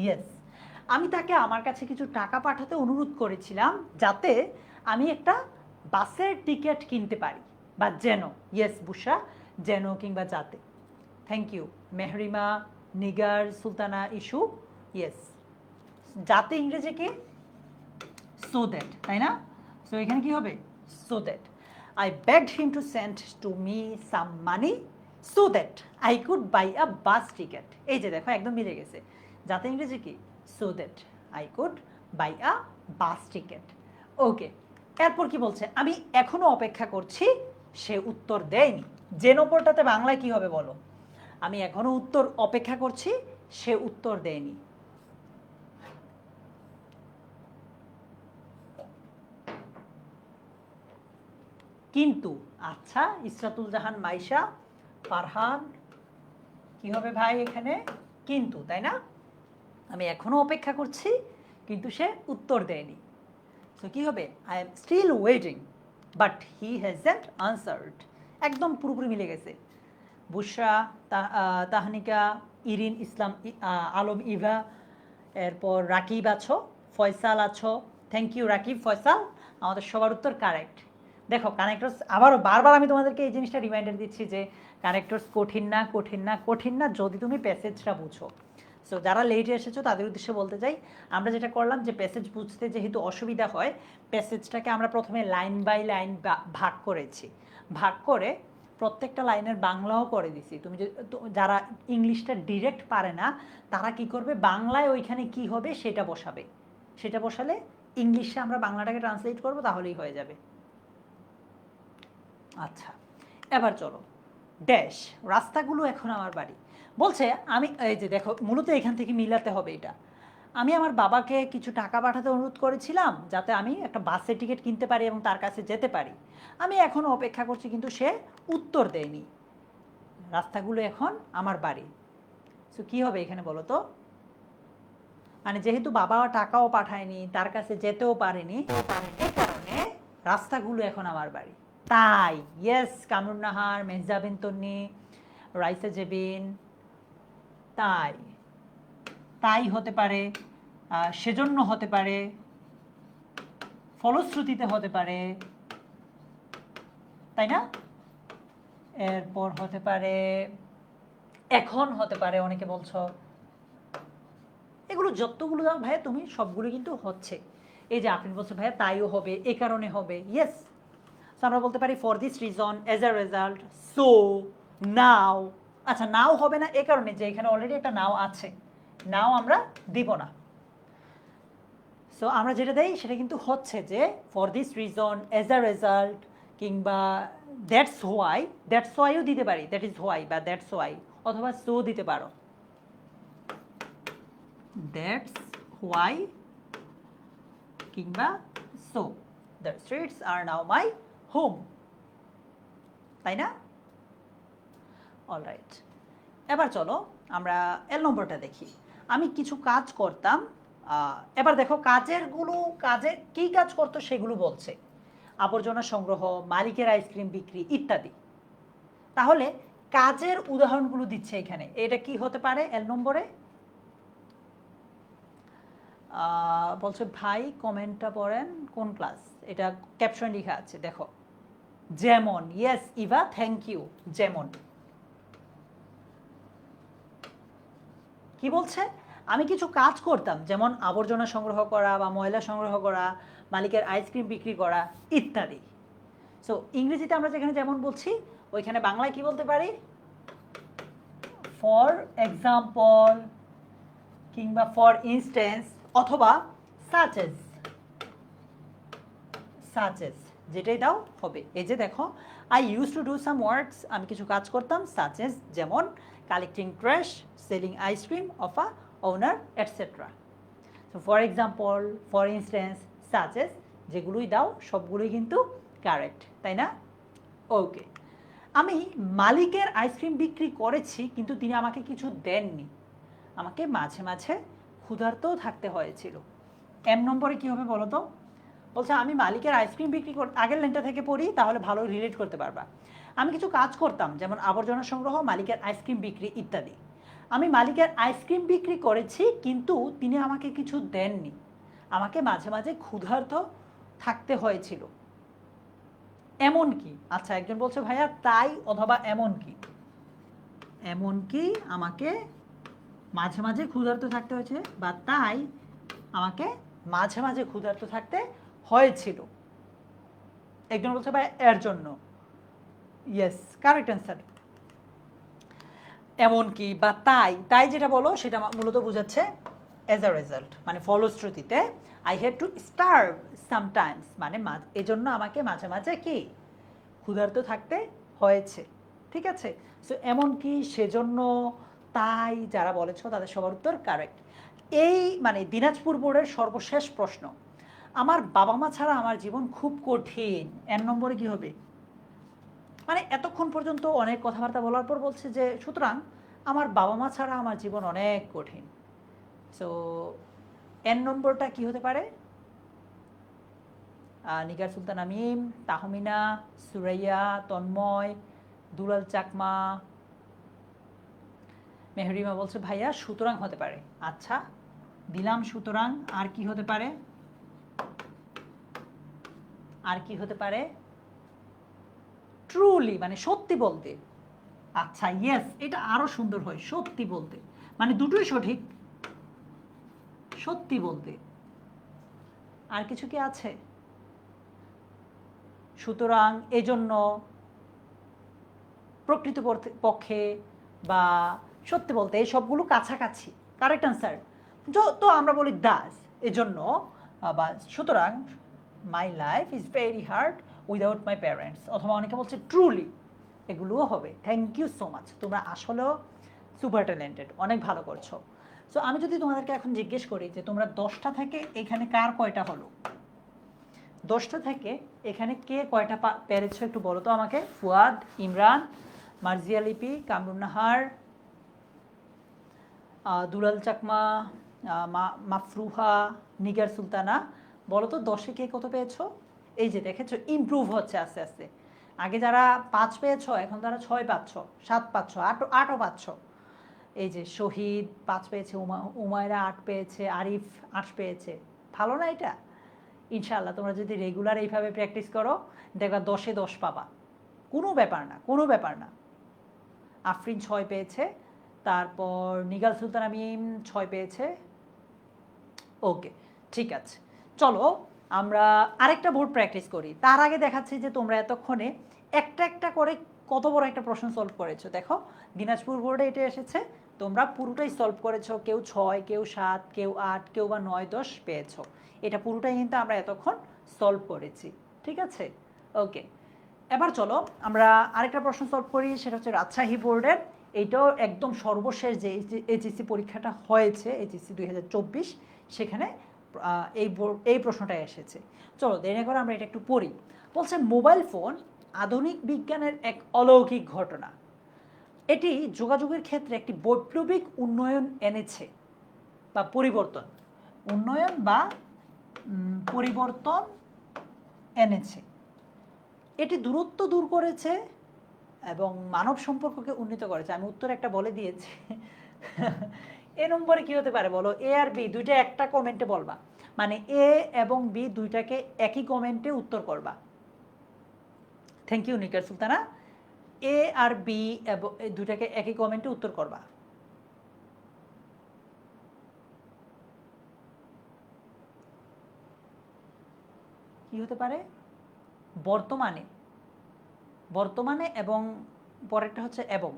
[SPEAKER 1] ইয়েস, আমি তাকে আমার কাছে কিছু টাকা পাঠাতে অনুরোধ করেছিলাম যাতে আমি একটা বাসের টিকিট কিনতে পারি, বা যেন, ইয়েস বুশা, যেন কিংবা যাতে। থ্যাংক ইউ মেহরিমা, নিগার, সুলতানা, ইস্যু, ইয়েস, যাতে ইংরেজি কি? সো দ্যাট, তাই না? সো এখানে কি হবে? So that I begged him to send to me some money so that I could buy a bus ticket. এই যে দেখো একদম মিলে গেছে। যাতে ইংরেজি কি? So that I could buy a bus ticket. Okay, এরপর কি বলছে? আমি এখনো অপেক্ষা করছি, সে উত্তর দেয়নি। যে নম্বরটাতে বাংলায় কি হবে বলো? আমি এখনো উত্তর অপেক্ষা করছি, সে উত্তর দেয়নি। কিন্তু, আচ্ছা, ইসরাতুল জাহান, মাইশা, ফারহান, কি হবে ভাই এখানে? কিন্তু, তাই না? আমি এখনো অপেক্ষা করছি, কিন্তু সে উত্তর দেয়নি। সো কি হবে? I am still waiting but he hasn't answered. একদম পুরোপুরি মিলে গেছে। বুশরা, তাহনিকা, ইরিন, ইসলাম, আলম, ইভা, এরপর রাকিব আছো, ফয়সাল আছো। থ্যাংক ইউ রাকিব, ফয়সাল, আমাদের সবার উত্তর কারেক্ট। দেখো কানেক্টরস, আবারও বারবার আমি তোমাদেরকে এই জিনিসটা রিমাইন্ডার দিচ্ছি যে কানেক্টরস কঠিন না, কঠিন না, কঠিন না, যদি তুমি প্যাসেজটা বুঝো। সো যারা লেটে এসেছো তাদের উদ্দেশ্যে বলতে চাই, আমরা যেটা করলাম যে প্যাসেজ বুঝতে যেহেতু অসুবিধা হয়, প্যাসেজটাকে আমরা প্রথমে লাইন বাই লাইন ভাগ করেছি, ভাগ করে প্রত্যেকটা লাইনের বাংলাও করে দিছি। তুমি যারা ইংলিশটা ডিরেক্ট পারে না, তারা কি করবে, বাংলায় ওইখানে কি হবে সেটা বসাবে, সেটা বসালে ইংলিশে আমরা বাংলাটাকে ট্রান্সলেট করবো, তাহলেই হয়ে যাবে। আচ্ছা, এবার চলো, ড্যাশ, রাস্তাগুলো এখন আমার বাড়ি। বলছে আমি, এই যে দেখো মূলত এখান থেকে মিলাতে হবে এটা। আমি আমার বাবাকে কিছু টাকা পাঠাতে অনুরোধ করেছিলাম যাতে আমি একটা বাসের টিকিট কিনতে পারি এবং তার কাছে যেতে পারি। আমি এখনও অপেক্ষা করছি, কিন্তু সে উত্তর দেয়নি। রাস্তাগুলো এখন আমার বাড়ি। সো কী হবে এখানে বলো তো? মানে যেহেতু বাবা টাকাও পাঠায়নি, তার কাছে যেতেও পারেনি, এই কারণে রাস্তাগুলো এখন আমার বাড়ি। তাই, ইয়েস, কামরুন নাহার, মেহজাবিন তন্নি, রাইসা জেবিন, তাই, তাই হতে পারে, সেজন্য হতে পারে, ফলশ্রুতিতে হতে পারে, তাই না? এরপর হতে পারে এখন হতে পারে, অনেকে বলছো। এগুলো যতগুলো দাও ভাইয়া তুমি, সবগুলো কিন্তু হচ্ছে। এই যে আপনি বলছো ভাইয়া তাইও হবে, এ কারণে হবে, ইয়েস। আমরা বলতে পারি for this reason, as a result, so, now, আচ্ছা, নাও হবে না এই কারণে যে এখানে অলরেডি একটা নাও আছে, নাও আমরা দিব না। সো আমরা যেটা দেই সেটা কিন্তু হচ্ছে যে for this reason, as a result, কিংবা দ্যাটস হোয়াইও দিতে পারি, দ্যাট ইজ হোয়াই বা দ্যাটস হোয়াই, অথবা সো দিতে পারো, দ্যাটস হোয়াই কিংবা so the streets are now my home, তাই না? অলরাইট, এবার চলো আমরা এল নম্বরটা দেখি। আমি কিছু কাজ করতাম, এবার দেখো কাজে কী কাজ করতো সেগুলো বলছে, আবর্জনা সংগ্রহ, মালিকের আইসক্রিম বিক্রি ইত্যাদি। তাহলে কাজের উদাহরণগুলো দিচ্ছে এখানে, এটা কি হতে পারে এল নম্বরে? বলছে ভাই কমেন্টটা পড়েন কোন ক্লাস, এটা ক্যাপশন লেখা আছে দেখো, যেমন, ইয়েস ইভা, থ্যাংক ইউ। যেমন কি বলছে? আমি কিছু কাজ করতাম, যেমন আবর্জনা সংগ্রহ করা বা ময়লা সংগ্রহ করা, মালিকের আইসক্রিম বিক্রি করা ইত্যাদি। সো ইংরেজিতে আমরা যেখানে যেমন বলছি ওইখানে বাংলায় কি বলতে পারি? ফর এক্সাম্পল কিংবা ফর ইনস্ট্যান্স, অথবা সাচ এজ, যেটাই দাও হবে। এই যে দেখো, I use to do some works, আমি কিছু কাজ করতাম, সাচ এজ যেমন collecting trash, selling ice cream of a owner etcetera. So for example, for instance, such as, যেগুলোই দাও সবগুলোই কিন্তু কারেক্ট, তাই না? ওকে, আমি মালিকের আইসক্রিম বিক্রি করেছি কিন্তু তিনি আমাকে কিছু দেননি, আমাকে মাঝে মাঝে ক্ষুধার্তও থাকতে হয়েছিল। এম নম্বরে কী হবে বলো তো? বলছে আমি মালিকের আইসক্রিম বিক্রি আগের লাইনটা থেকে পড়ি তাহলে ভালো রিলেট করতে পারবা। আমি কিছু কাজ করতাম, যেমন আবর্জনা সংগ্রহ, মালিকের আইসক্রিম বিক্রি ইত্যাদি। আমি মালিকের আইসক্রিম বিক্রি করেছি কিন্তু তিনি আমাকে কিছু দেননি, আমাকে মাঝে মাঝে ক্ষুধার্ত থাকতে হয়েছিল। এমন কি, আচ্ছা একজন বলছে ভাইয়া তাই অথবা এমন কি আমাকে মাঝে মাঝে ক্ষুধার্ত থাকতে হয়েছে, বা তাই আমাকে মাঝে মাঝে ক্ষুধার্ত থাকতে হয়েছিল। একজন বলছে ভাই এর জন্য, ইয়েস কারেক্ট অ্যান্সার। এমন কি বা তাই যেটা বলো সেটা মূলত বোঝাচ্ছে অ্যাজ আ রেজাল্ট, মানে ফলশ্রুতিতে। I had to starve sometimes, মানে এজন্য আমাকে মাঝে মাঝে কি ক্ষুধার্ত থাকতে হয়েছে। ঠিক আছে? সো এমন কি, সেজন্য, তাই যারা বলেছো তাদের সবার উত্তর কারেক্ট। এই মানে দিনাজপুর বোর্ডের সর্বশেষ প্রশ্ন, আমার বাবা মা ছাড়া আমার জীবন খুব কঠিন, এর নম্বরে কি হবে? মানে এতক্ষণ পর্যন্ত অনেক কথাবার্তা বলার পর বলছে যে সুতরাং আমার বাবা মা ছাড়া আমার জীবন অনেক কঠিন। সো এন নম্বরটা কি হতে পারে? নিগার সুলতান আমিম, তাহমিনা, সুরাইয়া, তন্ময়, দুলাল চাকমা, মেহরিমা বলছে ভাইয়া সুতরাং হতে পারে। আচ্ছা দিলাম সুতরাং, আর কি হতে পারে? ট্রুলি মানে সত্যি বলতে। আচ্ছা ইয়েস, এটা আরো সুন্দর হয়, সত্যি বলতে, মানে দুটোই সঠিক, সত্যি বলতে। আর কিছু কি আছে? সুতরাং, এজন্য, প্রকৃত পক্ষে, বা সত্যি বলতে, এই সবগুলো কাছাকাছি। Correct answer. তো আমরা বলি দাস, এজন্য, বা সুতরাং my life is very hard without my parents, অথবা অনেকে বলছে ট্রুলি, এগুলোও হবে। থ্যাংক ইউ সো মাচ, তোমরা আসলেও সুপার ট্যালেন্টেড, অনেক ভালো করছো। সো আমি যদি তোমাদেরকে এখন জিজ্ঞেস করি যে তোমরা 10টা থেকে এখানে কার কয়টা হলো, 10টা থেকে এখানে কে কয়টা পেরেছো একটু বলো তো আমাকে। ফুয়াদ, ইমরান, মার্জিয়া লিপি, কামরুন নাহার, দুলাল চাকমা, মাফরুহা, নিগার সুলতানা, বলো তো 10-এ কে কত পেয়েছো? এই যে দেখেছো ইমপ্রুভ হচ্ছে আস্তে আস্তে, আগে যারা 5 পেয়েছো এখন তারা 6 পাচ্ছ, 7 পাচ্ছ, 8ও পাচ্ছ। এই যে শহীদ 5 পেয়েছে, উমায়রা 8 পেয়েছে, আরিফ 8 পেয়েছে। ভালো না এটা? ইনশাআল্লাহ তোমরা যদি রেগুলার এইভাবে প্র্যাকটিস করো দেখবা 10-এ 10 পাবা, কোনো ব্যাপার না। আফরিন 6 পেয়েছে, তারপর নিগাল সুলতান আমিম 6 পেয়েছে। ওকে ঠিক আছে, চলো আমরা আরেকটা বোর্ড প্র্যাকটিস করি। তার আগে দেখাচ্ছি যে তোমরা এতক্ষণে একটা একটা করে কত বড় একটা প্রশ্ন সলভ করেছো দেখো, দিনাজপুর বোর্ডে এটা এসেছে, তোমরা পুরোটাই সলভ করেছো, কেউ 6, কেউ 7, কেউ 8, কেউ বা 9, 10 পেয়েছো। এটা পুরোটাই কিন্তু আমরা এতক্ষণ সলভ করেছি, ঠিক আছে? ওকে, এবার চলো আমরা আরেকটা প্রশ্ন সলভ করি, সেটা হচ্ছে রাজশাহী বোর্ডের। এইটাও একদম সর্বশেষ যে এইচএসসি পরীক্ষাটা হয়েছে, এইচএসসি 2024, সেখানে এই প্রশ্নটা এসেছে। চলো দেরি করে আমরা এটা একটু পড়ি। বলছে মোবাইল ফোন আধুনিক বিজ্ঞানের এক অলৌকিক ঘটনা, এটি যোগাযোগের ক্ষেত্রে একটি বৈপ্লবিক উন্নয়ন এনেছে বা পরিবর্তন, উন্নয়ন বা পরিবর্তন এনেছে। এটি দূরত্ব দূর করেছে এবং মানব সম্পর্ককে উন্নীত করেছে। আমি উত্তর একটা বলে দিয়েছি। এ নম্বরে কি হতে পারে বলো? এ আর বি দুইটা একটা কমেন্টে বলবা, মানে এ এবং বি দুইটাকে একই কমেন্টে উত্তর করবা। Thank you Nikar Sultana. A আর বি এবং দুইটাকে একই কমেন্টে উত্তর করবা। কি হতে পারে? বর্তমানে, বর্তমানে এবং পরেরটা হচ্ছে এবং।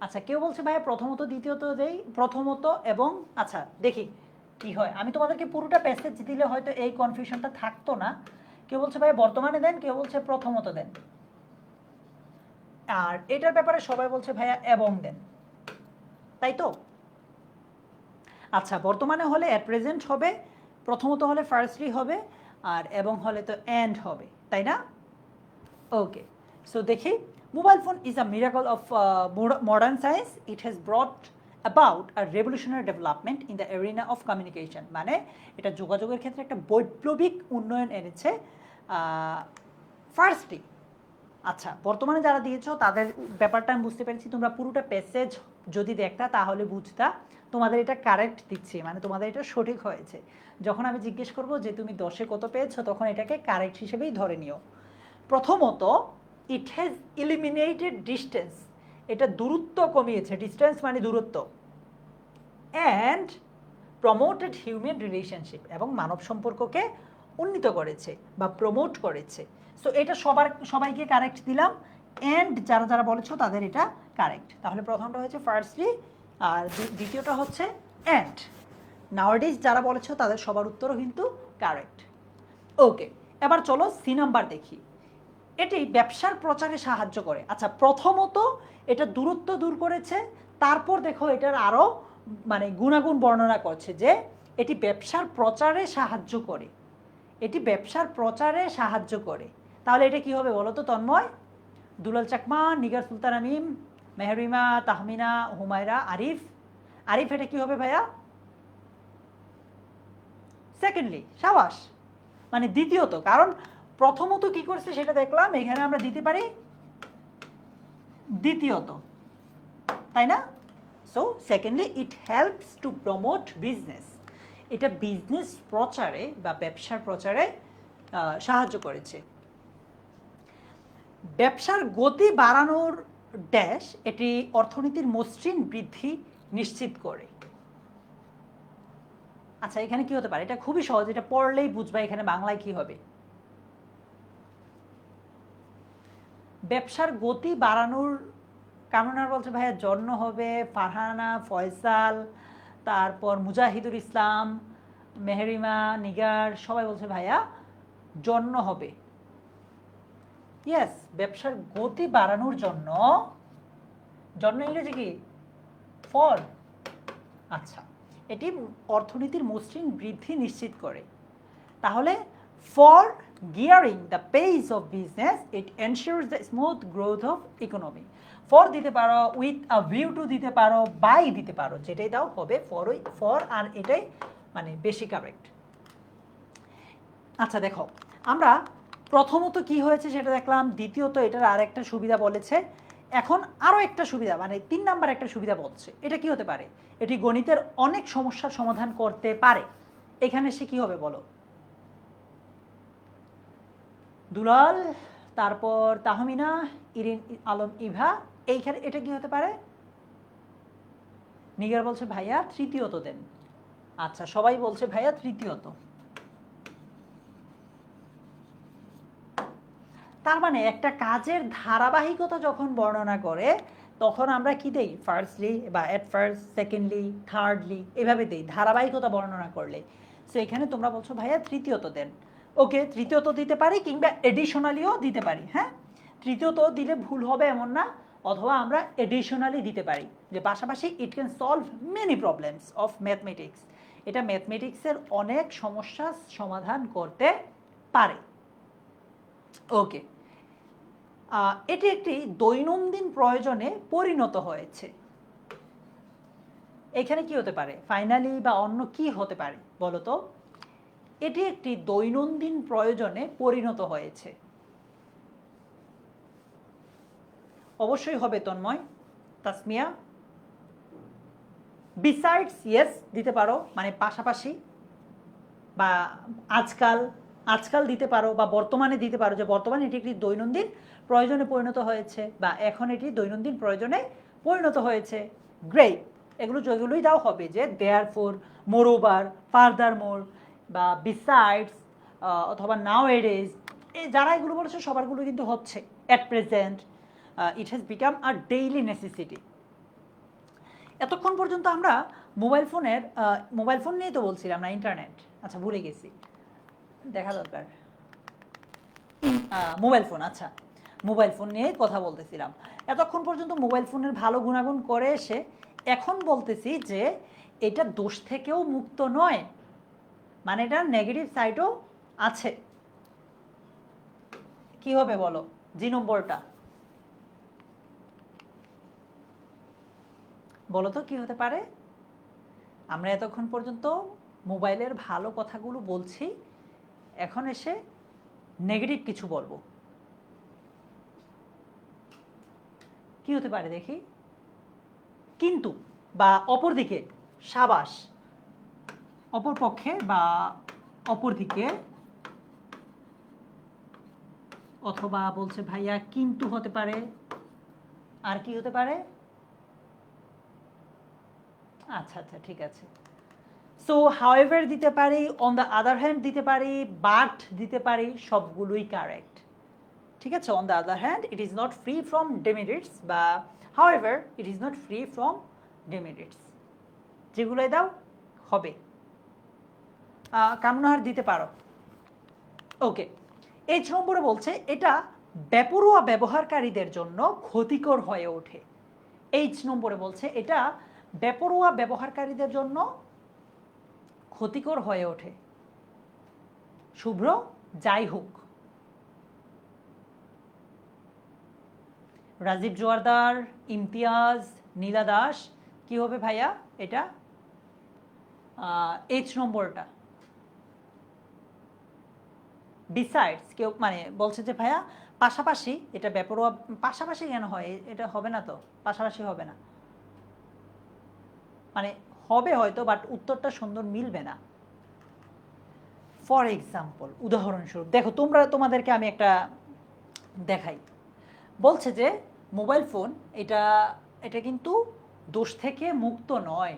[SPEAKER 1] আচ্ছা কেউ বলছে ভাইয়া প্রথমত দ্বিতীয়ত দেই, প্রথমত এবং। আচ্ছা দেখি কি হয়, আমি তোমাদেরকে পুরোটা প্যাসেজ দিলে হয়তো এই কনফিউশনটা থাকতো না। কেউ বলছে ভাইয়া বর্তমানে দেন, কেউ বলছে প্রথমত দেন, আর এটার ব্যাপারে সবাই বলছে ভাইয়া এবং দেন, তাই তো? আচ্ছা বর্তমানে হলে অ্যাট প্রেজেন্ট হবে, প্রথমত হলে ফার্স্টলি হবে, আর এবং হলে তো এন্ড হবে, তাই না? ওকে, সো দেখি, mobile phone is a miracle of modern science, it has brought about a revolutionary development in the arena of communication. মানে এটা যোগাযোগের ক্ষেত্রে একটা বৈপ্লবিক উন্নয়ন এনেছে। ফার্স্টলি, আচ্ছা বর্তমানে যারা দিয়েছো তাদের ব্যাপারটা আমি বুঝতে পেরেছি, তোমরা পুরোটা প্যাসেজ যদি দেখতা তাহলে বুঝতা তোমাদের এটা কারেক্ট দিচ্ছি, মানে তোমাদের এটা সঠিক হয়েছে। যখন আমি জিজ্ঞেস করবো যে তুমি 10-এ কত পেয়েছো, তখন এটাকে কারেক্ট হিসেবেই ধরে নিও। প্রথমত, ইট হ্যাজ ইলিমিনেটেড ডিস্টেন্স, এটা দূরত্ব কমিয়েছে, ডিস্টেন্স মানে দূরত্ব, অ্যান্ড প্রমোটেড হিউম্যান রিলেশনশিপ, এবং মানব সম্পর্ককে উন্নীত করেছে বা প্রমোট করেছে। সো এটা সবাইকে কারেক্ট দিলাম, অ্যান্ড যারা যারা বলেছো তাদের এটা কারেক্ট। তাহলে প্রথমটা হচ্ছে ফার্স্টলি, আর দ্বিতীয়টা হচ্ছে অ্যান্ড। নাওয়াডেজ যারা বলেছো তাদের সবার উত্তরও কিন্তু কারেক্ট। ওকে, এবার চলো সি নাম্বার দেখি। এটি ব্যবসার প্রচারে সাহায্য করে। আচ্ছা প্রথমত এটা দূরত্ব দূর করেছে, তারপর দেখো এটার আরও মানে গুণাগুণ বর্ণনা করছে যে এটি ব্যবসার প্রচারে সাহায্য করে, এটি ব্যবসার প্রচারে সাহায্য করে। তাহলে এটা কি হবে বলো তো তন্ময়? দুলাল চাকমা, নিগার সুলতান আমিম, মেহরিমা, তাহমিনা, হুমায়রা, আরিফ। আরিফ এটা কি হবে ভাইয়া? সেকেন্ডলি, সাবাস, মানে দ্বিতীয়ত। কারণ প্রথমত কি করছে সেটা দেখলাম, এখানে আমরা দিতে পারি দ্বিতীয়ত, তাই না? So secondly, it helps to promote business, এটা বিজনেস প্রচারে বা ব্যবসার প্রচারে সাহায্য করেছে। ব্যবসার গতি বাড়ানোর ড্যাশ, এটি অর্থনীতির মসৃণ বৃদ্ধি নিশ্চিত করে। আচ্ছা এখানে কি হতে পারে? এটা খুবই সহজ, এটা পড়লেই বুঝবা এখানে বাংলায় কি হবে। ব্যবসার গতি বাড়ানোর কামনার বলছে ভাইয়া জন্য হবে, ফারহানা, ফয়সাল, তারপর মুজাহিদুল ইসলাম, মেহরিমা, নিগার, সবাই বলছে ভাইয়া জন্য হবে। ইয়েস, ব্যবসার গতি বাড়ানোর জন্য, জন্য ইংরেজি কি? ফর। আচ্ছা, এটি অর্থনীতির মসৃণ বৃদ্ধি নিশ্চিত করে। তাহলে for gearing the pace of business, it ensures the smooth growth of economy. For দিতে পারো, উইথ আ ভিউ টু দিতে পারো, বাই দিতে পারো, যেটাই দাও হবে ফর, আর এটাই মানে বেশি কারেক্ট। আচ্ছা দেখো, আমরা প্রথমত কি হয়েছে সেটা দেখলাম, দ্বিতীয়ত এটার আর একটা সুবিধা বলেছে, এখন আরও একটা সুবিধা মানে 3 নাম্বার একটা সুবিধা বলছে। এটা কি হতে পারে? এটি গণিতের অনেক সমস্যার সমাধান করতে পারে। এখানে সে কি হবে বলো? দুলাল, তারপর তাহমিনা, ইরিন আলম, ইভা, এইখানে এটা কি হতে পারে? নিগার বলছে ভাইয়া তৃতীয়ত দেন। আচ্ছা সবাই বলছে ভাইয়া তৃতীয়ত। তার মানে একটা কাজের ধারাবাহিকতা যখন বর্ণনা করে তখন আমরা কি দেই, ফার্স্টলি বা এট ফার্স্ট, সেকেন্ডলি, থার্ডলি, এভাবে দেই ধারাবাহিকতা বর্ণনা করলে। সো এখানে তোমরা বলছো ভাইয়া তৃতীয়ত দেন। ওকে, তৃতীয়ত দিতে পারি কিংবা এডিশনালিও দিতে পারি। হ্যাঁ, তৃতীয়ত দিলে ভুল হবে এমন না, অথবা আমরা এডিশনালি দিতে পারি যে পাশাপাশি it can solve many problems of mathematics. এটা ম্যাথমেটিক্সের অনেক সমস্যা সমাধান করতে পারে। ওকে, এটি একটি দৈনন্দিন প্রয়োজনে পরিণত হয়েছে। এখানে কি হতে পারে, ফাইনালি বা অন্য কি হতে পারে বলো তো? এটি একটি দৈনন্দিন প্রয়োজনে পরিণত হয়েছে। অবশ্যই হবে তন্ময়, তাসমিয়া। বিসাইডস ইয়েস দিতে পারো, মানে পাশাপাশি বা আজকাল, আজকাল দিতে পারো, বা বর্তমানে দিতে পারো যে বর্তমানে এটি একটি দৈনন্দিন প্রয়োজনে পরিণত হয়েছে, বা এখন এটি দৈনন্দিন প্রয়োজনে পরিণত হয়েছে। গ্রেট, এগুলো যেগুলোই দাও হবে যে দেয়ার ফোর, মোর ওভার, ফার্দার মোর, বা বিসাইডস, অথবা নাও এডেজ, যারা এগুলো বলেছে সবারগুলো কিন্তু হচ্ছে। At present, it has become a daily necessity. এতক্ষণ পর্যন্ত আমরা মোবাইল ফোনের, মোবাইল ফোন নিয়ে তো বলছিলাম না, ইন্টারনেট, আচ্ছা ভুলে গেছি, দেখা দরকার। মোবাইল ফোন, আচ্ছা মোবাইল ফোন নিয়ে কথা বলতেছিলাম। এতক্ষণ পর্যন্ত মোবাইল ফোনের ভালো গুণাগুণ করে এসে এখন বলতেছি যে এটা দোষ থেকেও মুক্ত নয়, মানে এটা নেগেটিভ সাইডও আছে। কি হবে বলো জি নম্বরটা, বলো তো কি হতে পারে? আমরা এতক্ষণ পর্যন্ত মোবাইলের ভালো কথাগুলো বলছি, এখন এসে নেগেটিভ কিছু বলবো, কি হতে পারে দেখি? কিন্তু বা অপরদিকে, সাবাস, অপর পক্ষে বা অপরদিকে, অথবা বলছে ভাইয়া কিন্তু হতে পারে, আর কি হতে পারে? আচ্ছা আচ্ছা ঠিক আছে। সো হাউএভার দিতে পারি, অন দ্য আদার হ্যান্ড দিতে পারি, বাট দিতে পারি, সবগুলোই কারেক্ট। ঠিক আছে, on the other hand it is not free from demerits, বা however it is not free from demerits, যেগুলোই দাও হবে। কামনাহার দিতে পারো। ওকে, এইচ নম্বরে বলছে এটা বেপরোয়া ব্যবহারকারীদের জন্য ক্ষতিকর হয়ে ওঠে। এইচ নম্বরে বলছে এটা বেপরোয়া ব্যবহারকারীদের জন্য ক্ষতিকর হয়ে ওঠে। শুভ্র, যাই হোক। রাজীব জোয়ারদার, ইমতিয়াজ, নীলা দাস, কি হবে ভাইয়া এটা? এইচ নম্বরটা। বিসাইডস, কেউ মানে বলছে যে ভাইয়া পাশাপাশি, এটা বেপরোয়া, পাশাপাশি কেন হয়? এটা হবে না তো, পাশাপাশি হবে না, মানে হবে হয়তো, বাট উত্তরটা সুন্দর মিলবে না। ফর এক্সাম্পল, উদাহরণস্বরূপ দেখো, তোমাদেরকে আমি একটা দেখাই। বলছে যে মোবাইল ফোন এটা এটা কিন্তু দোষ থেকে মুক্ত নয়,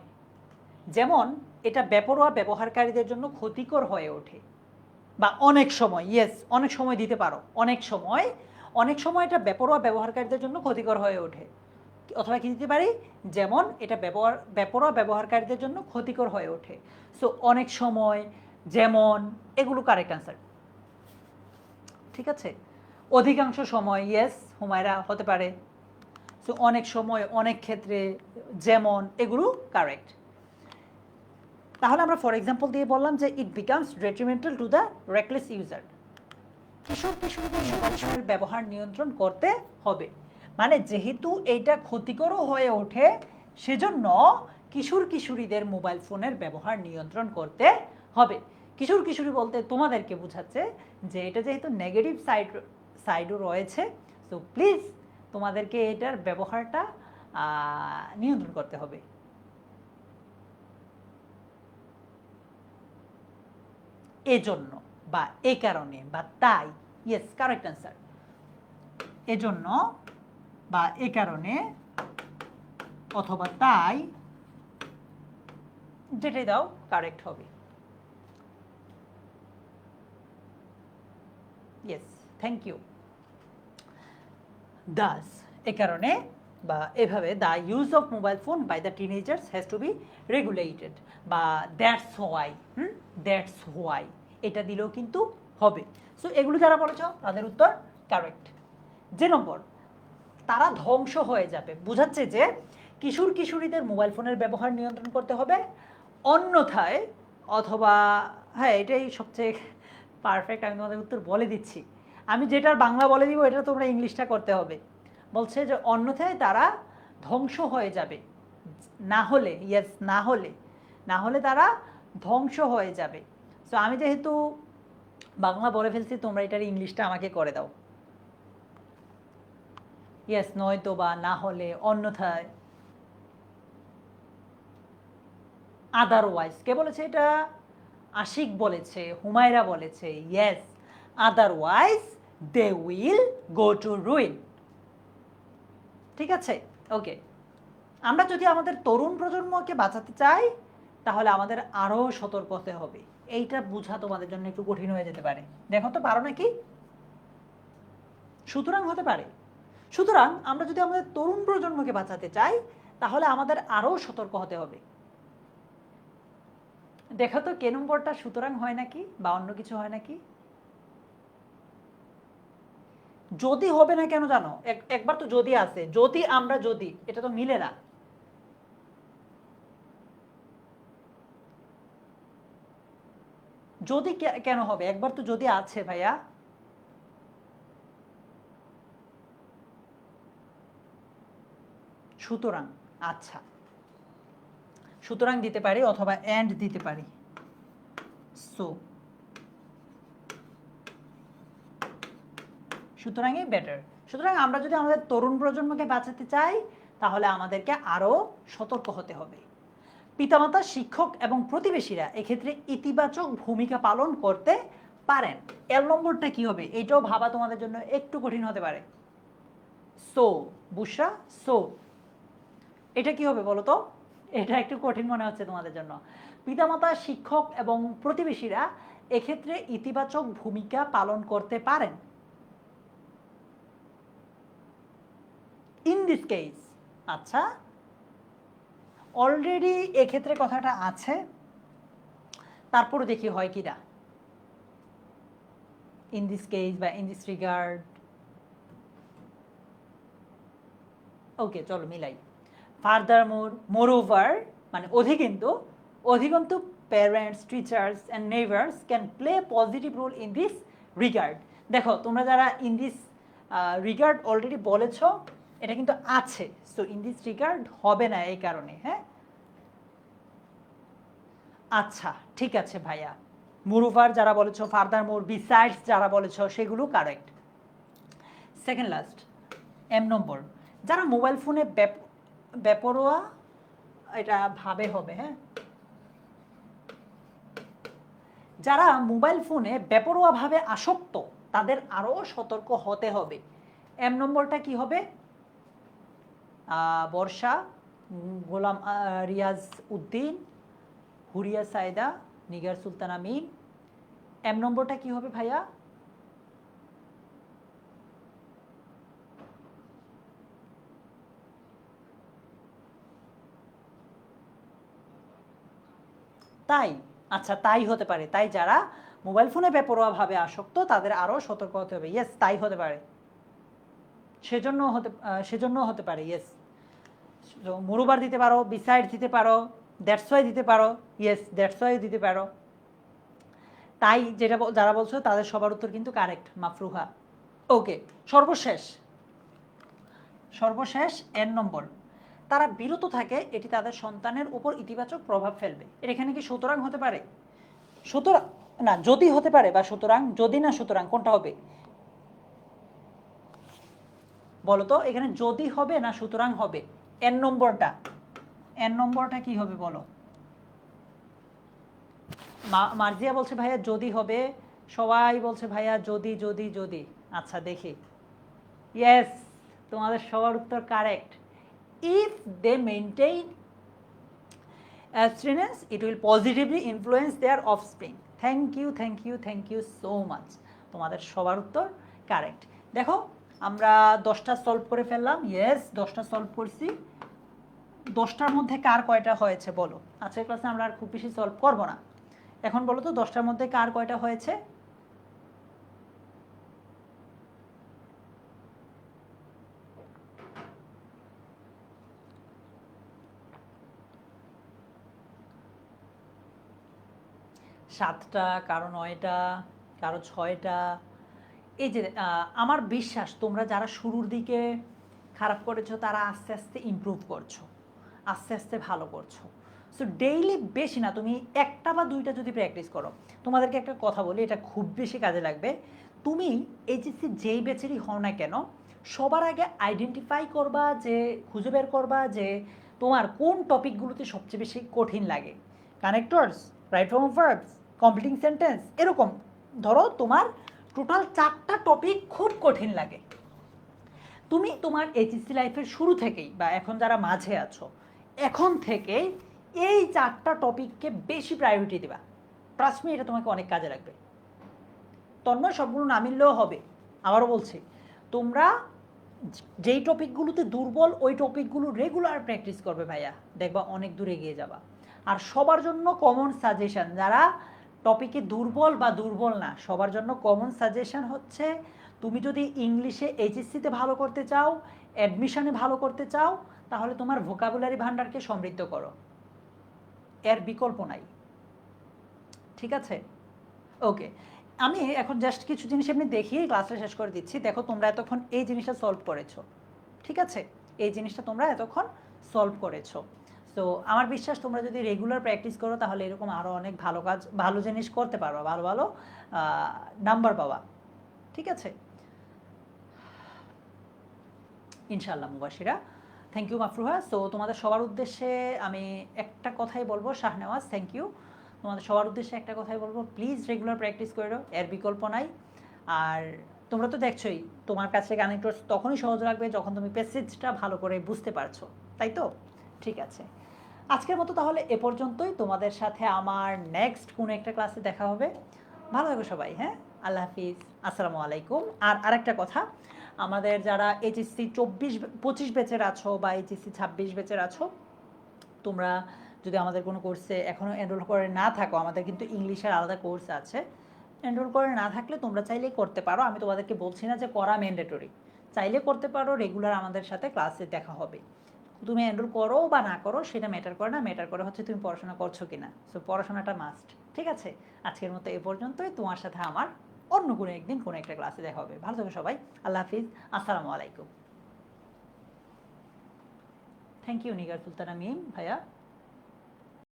[SPEAKER 1] যেমন এটা বেপরোয়া ব্যবহারকারীদের জন্য ক্ষতিকর হয়ে ওঠে, বা অনেক সময়, ইয়েস অনেক সময় দিতে পারো, অনেক সময়, অনেক সময় এটা বেপরোয়া ব্যবহারকারীদের জন্য ক্ষতিকর হয়ে ওঠে, অথবা কি দিতে পারি, যেমন এটা বেপরোয়া ব্যবহারকারীদের জন্য ক্ষতিকর হয়ে ওঠে। সো অনেক সময়, যেমন, এগুলো কারেক্ট আনসার। ঠিক আছে, অধিকাংশ সময়, ইয়েস হুমায়রা হতে পারে। সো অনেক সময়, অনেক ক্ষেত্রে, যেমন, এগুলো কারেক্ট। তাহলে আমরা ফর এক্সাম্পল দিয়ে বললাম যে it becomes detrimental to the reckless user. কিশোর ব্যবহার নিয়ন্ত্রণ করতে হবে, মানে যেহেতু এইটা ক্ষতিকরও হয়ে ওঠে, সেজন্য কিশোর কিশোরীদের মোবাইল ফোনের ব্যবহার নিয়ন্ত্রণ করতে হবে। কিশোর কিশোরী বলতে তোমাদেরকে বোঝাচ্ছে যে এটা যেহেতু নেগেটিভ সাইডও রয়েছে, সো প্লিজ তোমাদেরকে এটার ব্যবহারটা নিয়ন্ত্রণ করতে হবে। এজন্য বা এ কারণে বা তাই, ইয়েস কারেক্ট অ্যান্সার। এজন্য বা এ কারণে অথবা তাই, যেটাই দাও কারেক্ট হবে। Yes, thank you. দাস, এ কারণে বা এভাবে the use of mobile phone by the teenagers has to be regulated বা দ্যাটস হোয়াই, দ্যাটস হোয়াই এটা দিলেও কিন্তু হবে। সো এগুলো যারা বলেছ তাদের উত্তর কারেক্ট। যে নম্বর, তারা ধ্বংস হয়ে যাবে বোঝাচ্ছে যে কিশোর কিশোরীদের মোবাইল ফোনের ব্যবহার নিয়ন্ত্রণ করতে হবে, অন্যথায় অথবা হ্যাঁ এটাই সবচেয়ে পারফেক্ট, আমি তোমাদের উত্তর বলে দিচ্ছি। আমি যেটার বাংলা বলে দিব এটা তোমরা ইংলিশটা করতে হবে। বলছে যে অন্যথায় তারা ধ্বংস হয়ে যাবে, না হলে ইয়েস না হলে তারা ধ্বংস হয়ে যাবে। সো আমি যেহেতু বাংলা বলে ফেলছি তোমরা এটার ইংলিশটা আমাকে করে দাও। ইয়েস, নয়তো বা, না হলে, অন্যথায়, আদারওয়াইজ। কে বলেছে এটা? আশিক বলেছে, হুমায়রা বলেছে। Yes, otherwise they will go to ruin. ঠিক আছে, ওকে। আমরা যদি আমাদের তরুণ প্রজন্মকে বাঁচাতে চাই তাহলে আমাদের আরও সতর্ক হতে হবে। এইটা বোঝা তোমাদের জন্য একটু কঠিন হয়ে যেতে পারে। দেখো তো পারো নাকি? সুতরাং হতে পারে। সুতরাং আমরা যদি আমাদের তরুণ প্রজন্মকে বাঁচাতে চাই তাহলে আমাদের আরও সতর্ক হতে হবে। দেখো তো কে নম্বরটা সুতরাং হয় নাকি বা অন্য কিছু হয় নাকি? যদি হবে না কেন জানো? একবার তো যদি আছে, যদি আমরা যদি, এটা তো মিলে না। যদি কেন হবে? একবার তো যদি আছে ভাইয়া। সুতরাং, আচ্ছা, সুতরাং দিতে পারি অথবা এন্ড দিতে পারি। সো সুতরাংই বেটার। সুতরাং আমরা যদি আমাদের তরুণ প্রজন্মকে বাঁচাতে চাই তাহলে আমাদেরকে আরও সতর্ক হতে হবে। পিতামাতা, শিক্ষক এবং প্রতিবেশীরা এক্ষেত্রে ইতিবাচক ভূমিকা পালন করতে পারেন। এর নম্বরটা কি হবে? এটাও ভাবা তোমাদের জন্য একটু কঠিন হতে পারে। সো বুশরা, সো এটা কি হবে বলো তো? এটা একটু কঠিন মনে হচ্ছে তোমাদের জন্য। পিতামাতা, শিক্ষক এবং প্রতিবেশীরা এক্ষেত্রে ইতিবাচক ভূমিকা পালন করতে পারেন। ইন দিস কেস, আচ্ছা, অলরেডি এক্ষেত্রে কথাটা আছে, তারপরে দেখি হয় কি না। ইন দিস কেস বা ইন দিস রিগার্ড। ওকে, চলো মিলাই। ফার্দারমোর, মোরওভার মানে অধিকন্তু parents, teachers and neighbours can play positive role in this regard. দেখো তোমরা যারা ইন দিস রিগার্ড অলরেডি বলেছ এটা কিন্তু আছে, সো ইন দিস রিগার্ড হবে না এই কারণে। হ্যাঁ, আচ্ছা ঠিক আছে ভাইয়া। মোরওভার যারা বলেছ, ফার্দারমোর, বিসাইডস যারা বলেছ সেগুলো কারেক্ট। সেকেন্ড লাস্ট, এম নম্বর, যারা মোবাইল ফোনে বেপরোয়া, এটা ভাবে হবে। হ্যাঁ, যারা মোবাইল ফোনে বেপরোয়াভাবে আসক্ত তাদের আরও সতর্ক হতে হবে। এম নম্বরটা কি হবে? বর্ষা, গোলাম রিয়াজ উদ্দিন, হুরিয়া সাইদা, নিগার সুলতানা মিম। এম নম্বরটা কি হবে ভাইয়া? তাই, আচ্ছা তাই হতে পারে। তাই যারা মোবাইল ফোনে বেপরোয়াভাবে আসক্ত তাদের আরও সতর্ক হতে হবে। ইয়েস, তাই হতে পারে। সেজন্য হতে পারে। ইয়েস, মোরওভার দিতে পারো, বিসাইড দিতে পারো, দ্যাটস ওয়াই দিতে পারো। ইয়েস, দ্যাটস ওয়াই দিতে পারো। তাই যেটা যারা বলছো তাদের সবার উত্তর কিন্তু কারেক্ট, মাফরুহা। ওকে, সর্বশেষ এন নম্বর, তারা বিরত থাকে, এটি তাদের সন্তানের উপর ইতিবাচক প্রভাব ফেলবে। এর এখানে কি সুতরাং হতে পারে? সুতরাং না, যদি হতে পারে বা সুতরাং, যদি না সুতরাং, কোনটা হবে বলো তো? এখানে যদি হবে না সুতরাং হবে? এন নম্বরটা কি হবে বলো? মার্জিয়া বলছে ভাইয়া যদি হবে, সবাই বলছে ভাইয়া যদি যদি যদি। আচ্ছা দেখি। ইয়েস, তোমাদের সবার উত্তর correct. If they maintain abstinence it will positively influence their offspring. Thank you so much. তোমাদের সবার উত্তর কারেক্ট। দেখো আমরা 10টা সলভ করে ফেললাম। ইয়েস, 10টা সলভ করছি। 10টার মধ্যে কার কয়টা হয়েছে বলো। আজকের ক্লাসে আমরা আর খুব বেশি সলভ করব না। এখন বলো তো 10টার মধ্যে কার কয়টা হয়েছে? সাতটা, কারো 9টা, কারো 6টা। এই যে আমার বিশ্বাস তোমরা যারা শুরুর দিকে খারাপ করেছো তারা আস্তে আস্তে ইমপ্রুভ করছো, আস্তে আস্তে ভালো করছো। সো ডেইলি বেশি না, তুমি একটা বা দুইটা যদি প্র্যাকটিস করো। তোমাদেরকে একটা কথা বলি, এটা খুব বেশি কাজে লাগবে। তুমি এইচএসসি যেই ব্যাচেরই হও না কেন, সবার আগে আইডেন্টিফাই করবা, যে খুঁজে বের করবা যে তোমার কোন টপিকগুলোতে সবচেয়ে বেশি কঠিন লাগে। Connectors, right form of verbs, completing sentence, এরকম ধরো তোমার টোটাল 4টা টপিক খুব কঠিন লাগে। তুমি তোমার এইচএসসি লাইফের শুরু থেকেই বা এখন যারা মাঝে আছো, এখন থেকেই এই 4টা টপিককে বেশি প্রায়োরিটি দেবা। ট্রাস্ট মি, এটা তোমাকে অনেক কাজে লাগবে। তন্ময় সবগুলো না মিললেও হবে। আবারও বলছি, তোমরা যেই টপিকগুলোতে দুর্বল ওই টপিকগুলো রেগুলার প্র্যাকটিস করবে ভাইয়া, দেখবা অনেক দূর এগিয়ে যাবা। আর সবার জন্য কমন সাজেশন, যারা টপিকে দুর্বল বা দুর্বল না, সবার জন্য কমন সাজেশন হচ্ছে, তুমি যদি ইংলিশে এইচএসসিতে ভালো করতে চাও, অ্যাডমিশনে ভালো করতে চাও, তাহলে তোমার ভোকাবুলারি ভান্ডারকে সমৃদ্ধ করো, এর বিকল্প নাই। ঠিক আছে? ওকে, আমি এখন জাস্ট কিছু জিনিস এমনি দেখিয়েই ক্লাসটা শেষ করে দিচ্ছি। দেখো তোমরা এতক্ষণ এই জিনিসটা সলভ করেছো, ঠিক আছে? এই জিনিসটা তোমরা এতক্ষণ সলভ করেছো। সো আমার বিশ্বাস তোমরা যদি রেগুলার প্র্যাকটিস করো তাহলে এরকম আরও অনেক ভালো কাজ, ভালো জিনিস করতে পারবা, ভালো ভালো নাম্বার পাবা। ঠিক আছে? ইনশাআল্লাহ Mubashira. Thank you Mafruha. So তোমাদের সবার উদ্দেশ্যে আমি একটা কথাই বলবো, শাহনেওয়াজ থ্যাংক ইউ। তোমাদের সবার উদ্দেশ্যে একটা কথাই বলবো, প্লিজ রেগুলার প্র্যাকটিস করে দাও, এর বিকল্প নাই। আর তোমরা তো দেখছোই, তোমার কাছে কানেক্টরস তখনই সহজ লাগবে যখন তুমি প্যাসেজটা ভালো করে বুঝতে পারছো, তাই তো? ঠিক আছে, আজকের মতো তাহলে এ পর্যন্তই। তোমাদের সাথে আমার নেক্সট কোনো একটা ক্লাসে দেখা হবে। ভালো থাকো সবাই, হ্যাঁ? আল্লাহ হাফিজ, আসসালামু আলাইকুম। আর আরেকটা কথা, আমাদের যারা এইচএসসি 25 ব্যাচের আছো বা এইচএসসি 26 ব্যাচের আছো, তোমরা যদি আমাদের কোনো কোর্সে এখনও এনরোল করে না থাকো, আমাদের কিন্তু ইংলিশের আলাদা কোর্স আছে। এনরোল করে না থাকলে তোমরা চাইলেই করতে পারো। আমি তোমাদেরকে বলছি না যে করা ম্যান্ডেটরি, চাইলে করতে পারো, রেগুলার আমাদের সাথে ক্লাসে দেখা হবে। তুমি এনরোল করো বা না করো সেটা ম্যাটার করে না, ম্যাটার করে হচ্ছে তুমি পড়াশোনা করছো কিনা। সো পড়াশোনাটা মাস্ট। ঠিক আছে, আজকের মতো এ পর্যন্তই। তোমার সাথে আমার অন্য কোনো একদিন কোনো একটা ক্লাসে দেখা হবে। ভালো থাকো সবাই, আল্লাহ হাফিজ, আসসালামু আলাইকুম। থ্যাংক ইউ নিগার সুলতানা মিম ভাইয়া।